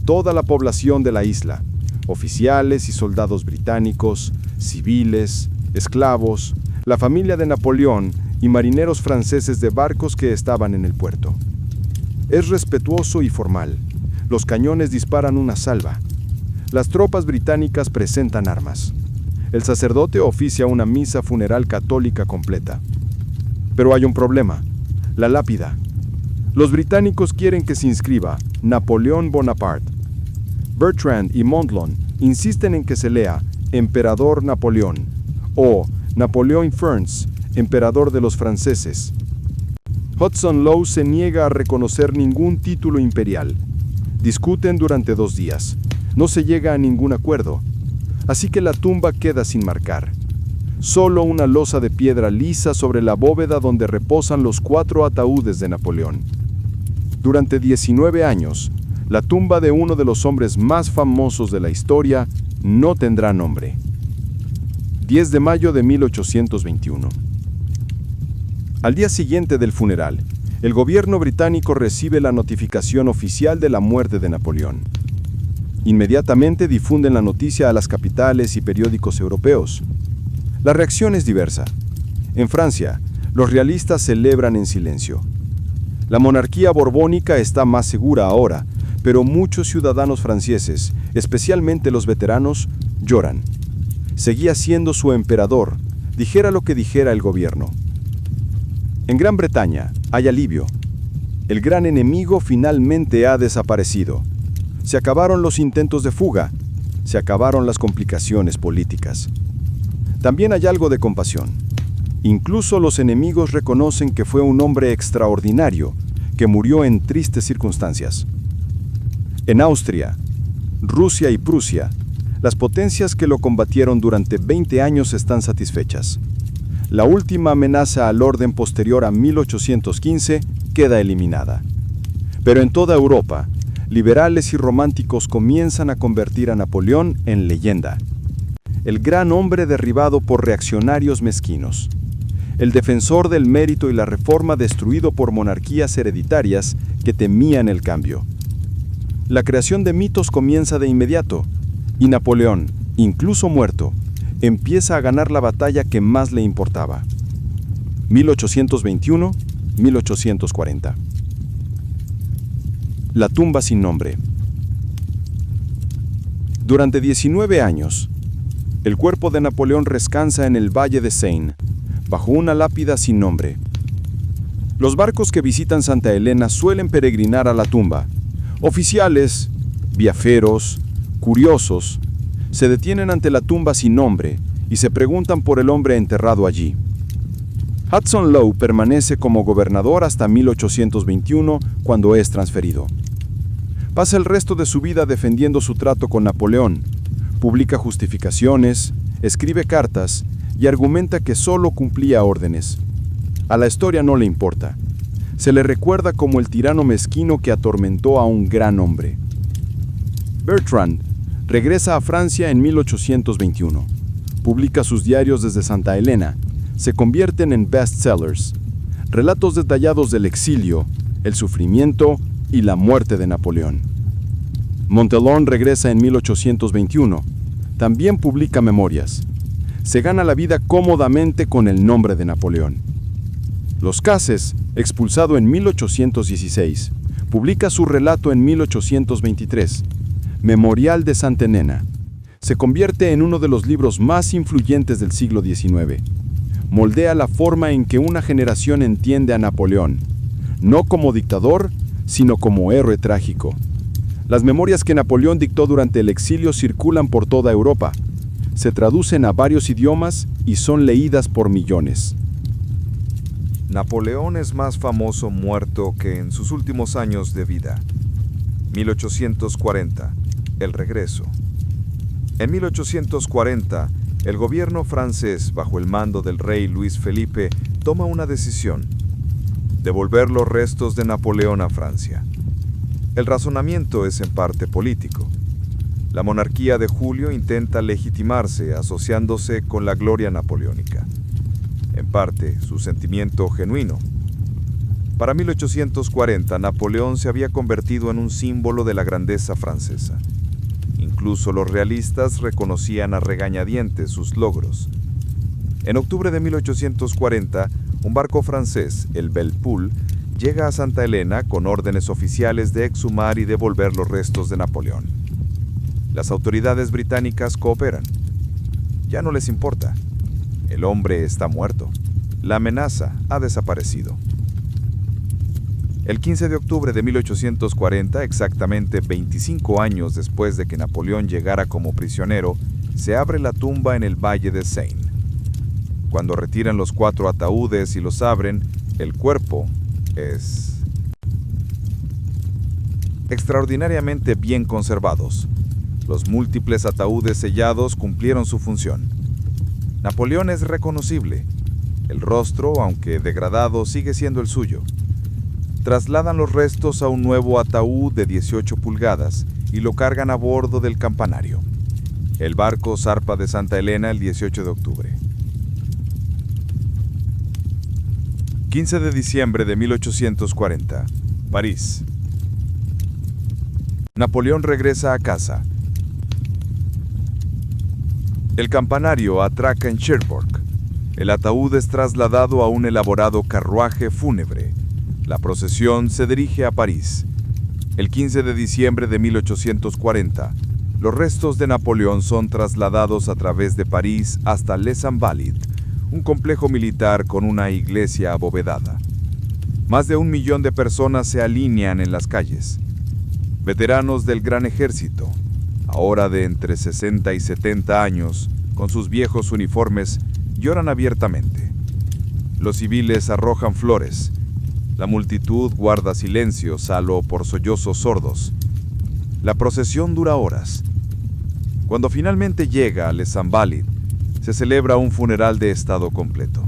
toda la población de la isla, oficiales y soldados británicos, civiles, esclavos, la familia de Napoleón y marineros franceses de barcos que estaban en el puerto. Es respetuoso y formal. Los cañones disparan una salva. Las tropas británicas presentan armas. El sacerdote oficia una misa funeral católica completa. Pero hay un problema: la lápida. Los británicos quieren que se inscriba Napoleón Bonaparte. Bertrand y Montlon insisten en que se lea Emperador Napoleón o Napoleón Ferns, emperador de los franceses. Hudson Lowe se niega a reconocer ningún título imperial. Discuten durante 2 días. No se llega a ningún acuerdo. Así que la tumba queda sin marcar. Solo una losa de piedra lisa sobre la bóveda donde reposan los 4 ataúdes de Napoleón. Durante 19 años, la tumba de uno de los hombres más famosos de la historia no tendrá nombre. 10 de mayo de 1821. Al día siguiente del funeral, el gobierno británico recibe la notificación oficial de la muerte de Napoleón. Inmediatamente difunden la noticia a las capitales y periódicos europeos. La reacción es diversa. En Francia, los realistas celebran en silencio. La monarquía borbónica está más segura ahora, pero muchos ciudadanos franceses, especialmente los veteranos, lloran. Seguía siendo su emperador, dijera lo que dijera el gobierno. En Gran Bretaña hay alivio. El gran enemigo finalmente ha desaparecido. Se acabaron los intentos de fuga. Se acabaron las complicaciones políticas. También hay algo de compasión. Incluso los enemigos reconocen que fue un hombre extraordinario, que murió en tristes circunstancias. En Austria, Rusia y Prusia, las potencias que lo combatieron durante 20 años están satisfechas. La última amenaza al orden posterior a 1815 queda eliminada. Pero en toda Europa, liberales y románticos comienzan a convertir a Napoleón en leyenda. El gran hombre derribado por reaccionarios mezquinos. El defensor del mérito y la reforma destruido por monarquías hereditarias que temían el cambio. La creación de mitos comienza de inmediato, y Napoleón, incluso muerto, empieza a ganar la batalla que más le importaba. 1821-1840. La tumba sin nombre. Durante 19 años, el cuerpo de Napoleón descansa en el Valle de Seine, bajo una lápida sin nombre, Los barcos que visitan Santa Elena suelen peregrinar a la tumba. Oficiales, viajeros, curiosos, se detienen ante la tumba sin nombre y se preguntan por el hombre enterrado allí. Hudson Lowe permanece como gobernador hasta 1821, cuando es transferido. Pasa el resto de su vida defendiendo su trato con Napoleón, publica justificaciones, escribe cartas y argumenta que solo cumplía órdenes. A la historia no le importa. Se le recuerda como el tirano mezquino que atormentó a un gran hombre. Bertrand regresa a Francia en 1821. Publica sus diarios desde Santa Elena. Se convierten en bestsellers. Relatos detallados del exilio, el sufrimiento y la muerte de Napoleón. Montelón regresa en 1821. También publica memorias. Se gana la vida cómodamente con el nombre de Napoleón. Los Cases, expulsado en 1816, publica su relato en 1823, Memorial de Santa Elena. Se convierte en uno de los libros más influyentes del siglo XIX. Moldea la forma en que una generación entiende a Napoleón, no como dictador, sino como héroe trágico. Las memorias que Napoleón dictó durante el exilio circulan por toda Europa. Se traducen a varios idiomas y son leídas por millones. Napoleón es más famoso muerto que en sus últimos años de vida. 1840, el regreso. En 1840, el gobierno francés, bajo el mando del rey Luis Felipe, toma una decisión: devolver los restos de Napoleón a Francia. El razonamiento es en parte político. La monarquía de Julio intenta legitimarse asociándose con la gloria napoleónica. En parte, su sentimiento genuino. Para 1840, Napoleón se había convertido en un símbolo de la grandeza francesa. Incluso los realistas reconocían a regañadientes sus logros. En octubre de 1840, un barco francés, el Belle-Poule, llega a Santa Elena con órdenes oficiales de exhumar y devolver los restos de Napoleón. Las autoridades británicas cooperan. Ya no les importa. El hombre está muerto. La amenaza ha desaparecido. El 15 de octubre de 1840, exactamente 25 años después de que Napoleón llegara como prisionero, se abre la tumba en el Valle de Seine. Cuando retiran los 4 ataúdes y los abren, el cuerpo es extraordinariamente bien conservados. Los múltiples ataúdes sellados cumplieron su función. Napoleón es reconocible. El rostro, aunque degradado, sigue siendo el suyo. Trasladan los restos a un nuevo ataúd de 18 pulgadas y lo cargan a bordo del campanario. El barco zarpa de Santa Elena el 18 de octubre. 15 de diciembre de 1840, París. Napoleón regresa a casa. El campanario atraca en Cherbourg. El ataúd es trasladado a un elaborado carruaje fúnebre. La procesión se dirige a París. El 15 de diciembre de 1840, los restos de Napoleón son trasladados a través de París hasta Les Invalides, un complejo militar con una iglesia abovedada. Más de 1 millón de personas se alinean en las calles. Veteranos del Gran Ejército, ahora de entre 60 y 70 años, con sus viejos uniformes, lloran abiertamente. Los civiles arrojan flores. La multitud guarda silencio, salvo por sollozos sordos. La procesión dura horas. Cuando finalmente llega a Les Invalides, se celebra un funeral de estado completo.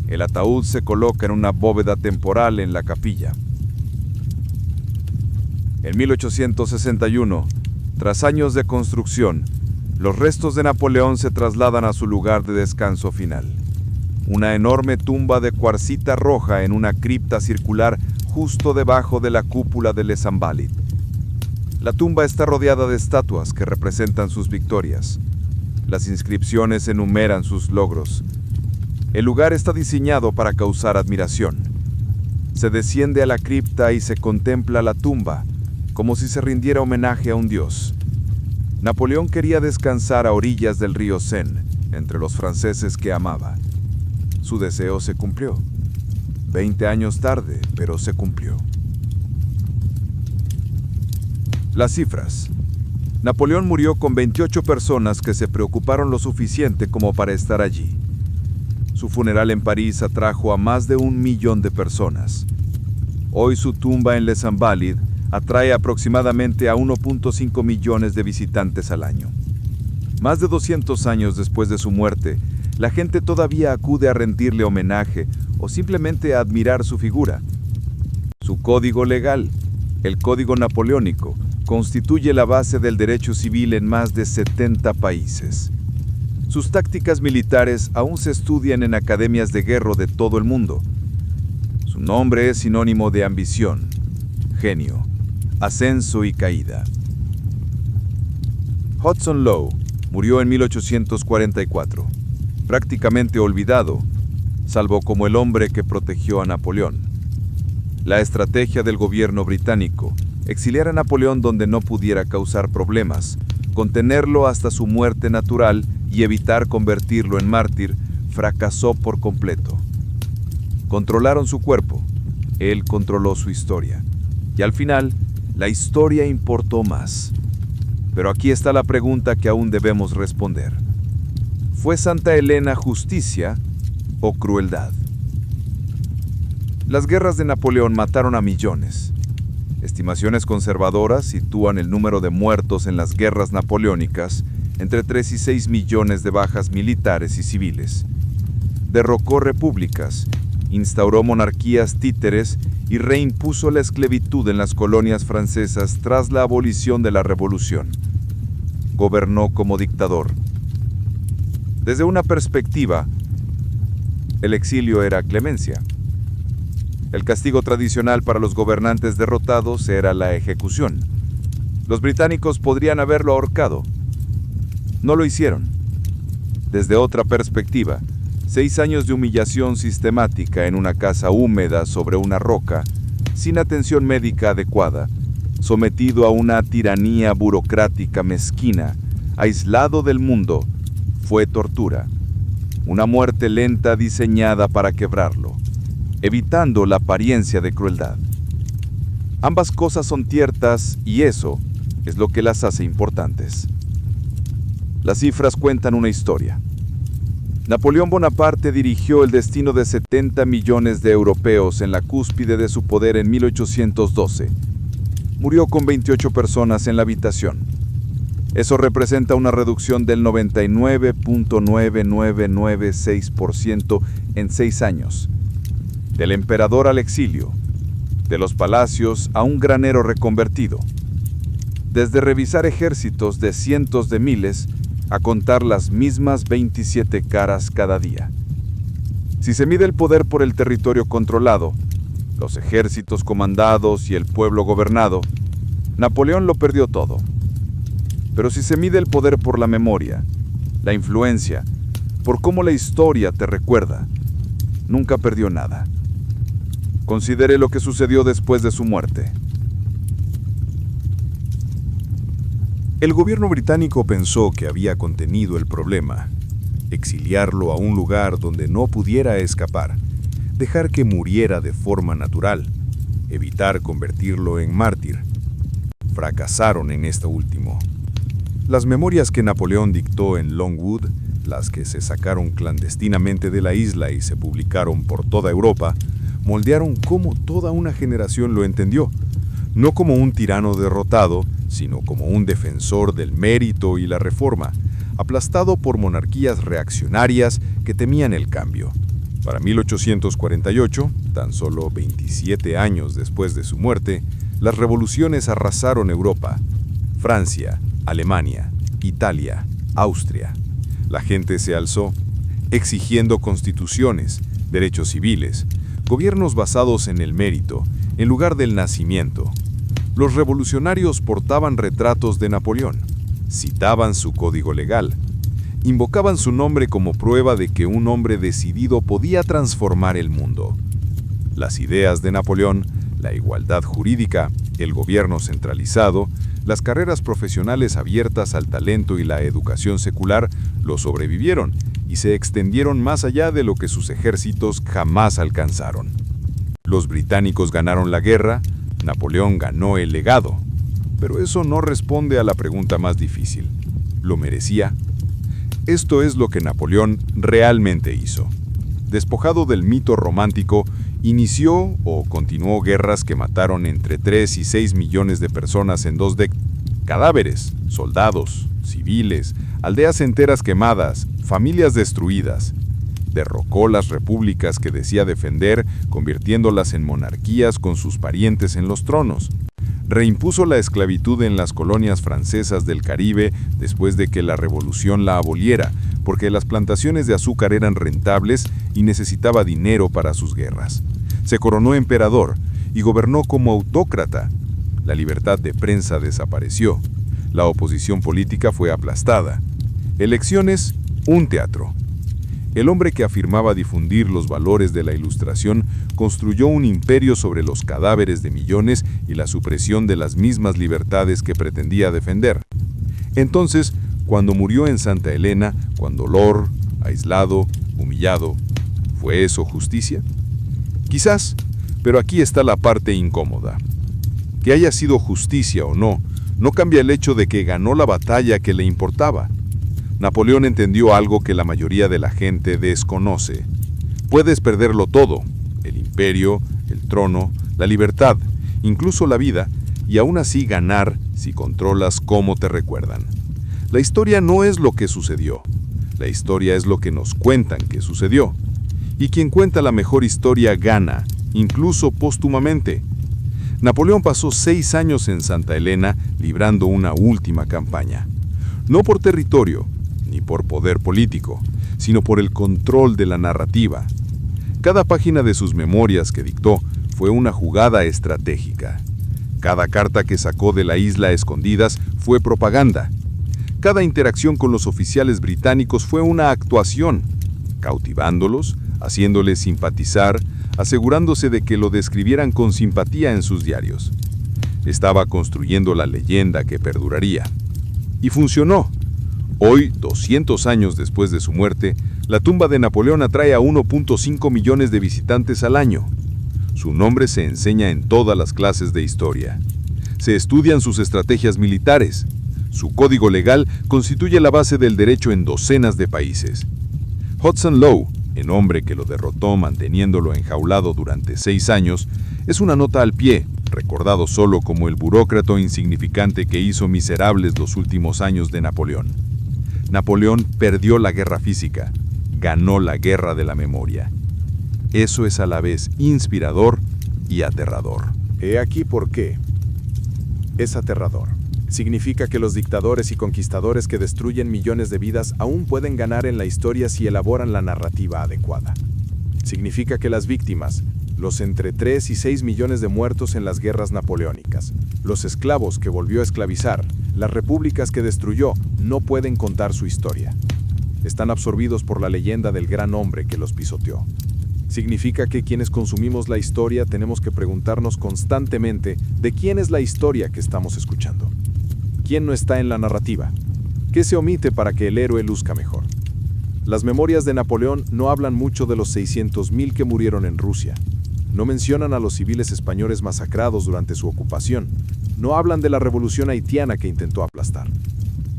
El ataúd se coloca en una bóveda temporal en la capilla. En 1861, tras años de construcción, los restos de Napoleón se trasladan a su lugar de descanso final. Una enorme tumba de cuarcita roja en una cripta circular justo debajo de la cúpula de Les Invalides. La tumba está rodeada de estatuas que representan sus victorias. Las inscripciones enumeran sus logros. El lugar está diseñado para causar admiración. Se desciende a la cripta y se contempla la tumba, como si se rindiera homenaje a un dios. Napoleón quería descansar a orillas del río Seine, entre los franceses que amaba. Su deseo se cumplió. 20 años tarde, pero se cumplió. Las cifras. Napoleón murió con 28 personas que se preocuparon lo suficiente como para estar allí. Su funeral en París atrajo a más de 1 millón de personas. Hoy su tumba en Les Invalides atrae aproximadamente a 1.5 millones de visitantes al año. Más de 200 años después de su muerte, la gente todavía acude a rendirle homenaje o simplemente a admirar su figura. Su código legal, el Código Napoleónico, constituye la base del derecho civil en más de 70 países. Sus tácticas militares aún se estudian en academias de guerra de todo el mundo. Su nombre es sinónimo de ambición, genio, ascenso y caída. Hudson Lowe murió en 1844, prácticamente olvidado, salvo como el hombre que protegió a Napoleón. La estrategia del gobierno británico, exiliar a Napoleón donde no pudiera causar problemas, contenerlo hasta su muerte natural y evitar convertirlo en mártir, fracasó por completo. Controlaron su cuerpo, él controló su historia, y al final, la historia importó más. Pero aquí está la pregunta que aún debemos responder. ¿Fue Santa Elena justicia o crueldad? Las guerras de Napoleón mataron a millones. Estimaciones conservadoras sitúan el número de muertos en las guerras napoleónicas entre 3 y 6 millones de bajas militares y civiles. Derrocó repúblicas, instauró monarquías títeres y reimpuso la esclavitud en las colonias francesas tras la abolición de la Revolución. Gobernó como dictador. Desde una perspectiva, el exilio era clemencia. El castigo tradicional para los gobernantes derrotados era la ejecución. Los británicos podrían haberlo ahorcado. No lo hicieron. Desde otra perspectiva, 6 años de humillación sistemática en una casa húmeda sobre una roca, sin atención médica adecuada, sometido a una tiranía burocrática mezquina, aislado del mundo, fue tortura. Una muerte lenta diseñada para quebrarlo, evitando la apariencia de crueldad. Ambas cosas son ciertas y eso es lo que las hace importantes. Las cifras cuentan una historia. Napoleón Bonaparte dirigió el destino de 70 millones de europeos en la cúspide de su poder en 1812. Murió con 28 personas en la habitación. Eso representa una reducción del 99.9996% en 6 años. Del emperador al exilio, de los palacios a un granero reconvertido. Desde revisar ejércitos de cientos de miles a contar las mismas 27 caras cada día. Si se mide el poder por el territorio controlado, los ejércitos comandados y el pueblo gobernado, Napoleón lo perdió todo. Pero si se mide el poder por la memoria, la influencia, por cómo la historia te recuerda, nunca perdió nada. Considere lo que sucedió después de su muerte. El gobierno británico pensó que había contenido el problema, exiliarlo a un lugar donde no pudiera escapar, dejar que muriera de forma natural, evitar convertirlo en mártir. Fracasaron en esto último. Las memorias que Napoleón dictó en Longwood, las que se sacaron clandestinamente de la isla y se publicaron por toda Europa, moldearon cómo toda una generación lo entendió, no como un tirano derrotado, sino como un defensor del mérito y la reforma, aplastado por monarquías reaccionarias que temían el cambio. Para 1848, tan solo 27 años después de su muerte, las revoluciones arrasaron Europa. Francia, Alemania, Italia, Austria. La gente se alzó, exigiendo constituciones, derechos civiles, gobiernos basados en el mérito, en lugar del nacimiento. Los revolucionarios portaban retratos de Napoleón, citaban su código legal, invocaban su nombre como prueba de que un hombre decidido podía transformar el mundo. Las ideas de Napoleón, la igualdad jurídica, el gobierno centralizado, las carreras profesionales abiertas al talento y la educación secular lo sobrevivieron y se extendieron más allá de lo que sus ejércitos jamás alcanzaron. Los británicos ganaron la guerra, Napoleón ganó el legado. Pero eso no responde a la pregunta más difícil. ¿Lo merecía? Esto es lo que Napoleón realmente hizo. Despojado del mito romántico, inició o continuó guerras que mataron entre 3 y 6 millones de personas en 2 décadas. Cadáveres, soldados, civiles, aldeas enteras quemadas, familias destruidas. Derrocó las repúblicas que decía defender, convirtiéndolas en monarquías con sus parientes en los tronos. Reimpuso la esclavitud en las colonias francesas del Caribe después de que la revolución la aboliera, porque las plantaciones de azúcar eran rentables y necesitaba dinero para sus guerras. Se coronó emperador y gobernó como autócrata. La libertad de prensa desapareció. La oposición política fue aplastada. Elecciones, un teatro. El hombre que afirmaba difundir los valores de la Ilustración construyó un imperio sobre los cadáveres de millones y la supresión de las mismas libertades que pretendía defender. Entonces, cuando murió en Santa Elena, con dolor, aislado, humillado, ¿fue eso justicia? Quizás, pero aquí está la parte incómoda. Que haya sido justicia o no, no cambia el hecho de que ganó la batalla que le importaba. Napoleón entendió algo que la mayoría de la gente desconoce. Puedes perderlo todo, el imperio, el trono, la libertad, incluso la vida, y aún así ganar si controlas cómo te recuerdan. La historia no es lo que sucedió, la historia es lo que nos cuentan que sucedió. Y quien cuenta la mejor historia gana, incluso póstumamente. Napoleón pasó 6 años en Santa Elena librando una última campaña. No por territorio, ni por poder político, sino por el control de la narrativa. Cada página de sus memorias que dictó fue una jugada estratégica. Cada carta que sacó de la isla a escondidas fue propaganda. Cada interacción con los oficiales británicos fue una actuación, cautivándolos, haciéndoles simpatizar, asegurándose de que lo describieran con simpatía en sus diarios. Estaba construyendo la leyenda que perduraría. Y funcionó. Hoy, 200 años después de su muerte, la tumba de Napoleón atrae a 1.5 millones de visitantes al año. Su nombre se enseña en todas las clases de historia. Se estudian sus estrategias militares. Su código legal constituye la base del derecho en docenas de países. Hudson Lowe, el hombre que lo derrotó manteniéndolo enjaulado durante 6 años, es una nota al pie, recordado solo como el burócrata insignificante que hizo miserables los últimos años de Napoleón. Napoleón perdió la guerra física, ganó la guerra de la memoria. Eso es a la vez inspirador y aterrador. He aquí por qué. Es aterrador. Significa que los dictadores y conquistadores que destruyen millones de vidas aún pueden ganar en la historia si elaboran la narrativa adecuada. Significa que las víctimas, los entre 3 y 6 millones de muertos en las guerras napoleónicas, los esclavos que volvió a esclavizar, las repúblicas que destruyó, no pueden contar su historia. Están absorbidos por la leyenda del gran hombre que los pisoteó. Significa que quienes consumimos la historia tenemos que preguntarnos constantemente de quién es la historia que estamos escuchando. ¿Quién no está en la narrativa? ¿Qué se omite para que el héroe luzca mejor? Las memorias de Napoleón no hablan mucho de los 600.000 que murieron en Rusia. No mencionan a los civiles españoles masacrados durante su ocupación. No hablan de la revolución haitiana que intentó aplastar.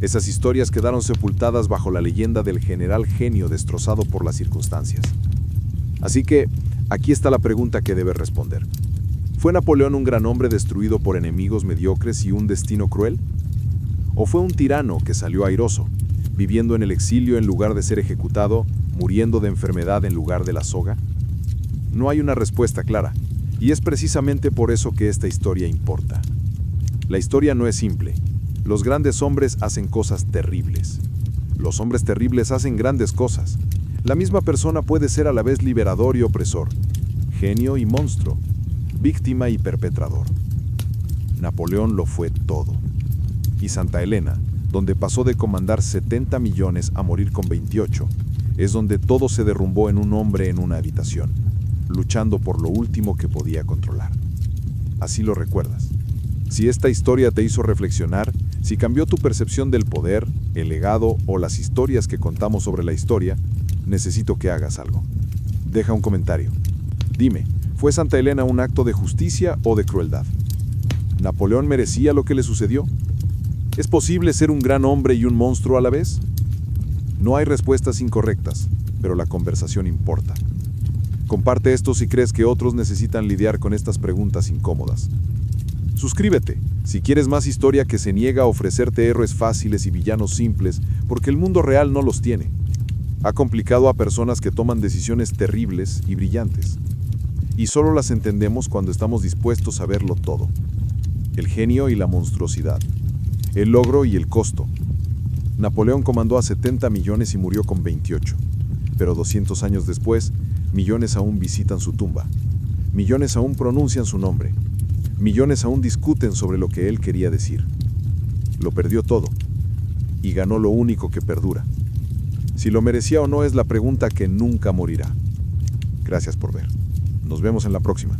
Esas historias quedaron sepultadas bajo la leyenda del general genio destrozado por las circunstancias. Así que, aquí está la pregunta que debe responder. ¿Fue Napoleón un gran hombre destruido por enemigos mediocres y un destino cruel? ¿O fue un tirano que salió airoso, viviendo en el exilio en lugar de ser ejecutado, muriendo de enfermedad en lugar de la soga? No hay una respuesta clara, y es precisamente por eso que esta historia importa. La historia no es simple. Los grandes hombres hacen cosas terribles. Los hombres terribles hacen grandes cosas. La misma persona puede ser a la vez liberador y opresor, genio y monstruo, víctima y perpetrador. Napoleón lo fue todo. Y Santa Elena, donde pasó de comandar 70 millones a morir con 28, es donde todo se derrumbó en un hombre en una habitación, luchando por lo último que podía controlar. Así lo recuerdas. Si esta historia te hizo reflexionar, si cambió tu percepción del poder, el legado o las historias que contamos sobre la historia, necesito que hagas algo. Deja un comentario. Dime, ¿Fue Santa Elena un acto de justicia o de crueldad? ¿Napoleón merecía lo que le sucedió? ¿Es posible ser un gran hombre y un monstruo a la vez? No hay respuestas incorrectas, pero la conversación importa. Comparte esto si crees que otros necesitan lidiar con estas preguntas incómodas. Suscríbete si quieres más historia que se niega a ofrecerte héroes fáciles y villanos simples, porque el mundo real no los tiene. Ha complicado a personas que toman decisiones terribles y brillantes. Y solo las entendemos cuando estamos dispuestos a verlo todo. El genio y la monstruosidad. El logro y el costo. Napoleón comandó a 70 millones y murió con 28. Pero 200 años después, millones aún visitan su tumba. Millones aún pronuncian su nombre. Millones aún discuten sobre lo que él quería decir. Lo perdió todo. Y ganó lo único que perdura. Si lo merecía o no es la pregunta que nunca morirá. Gracias por ver. Nos vemos en la próxima.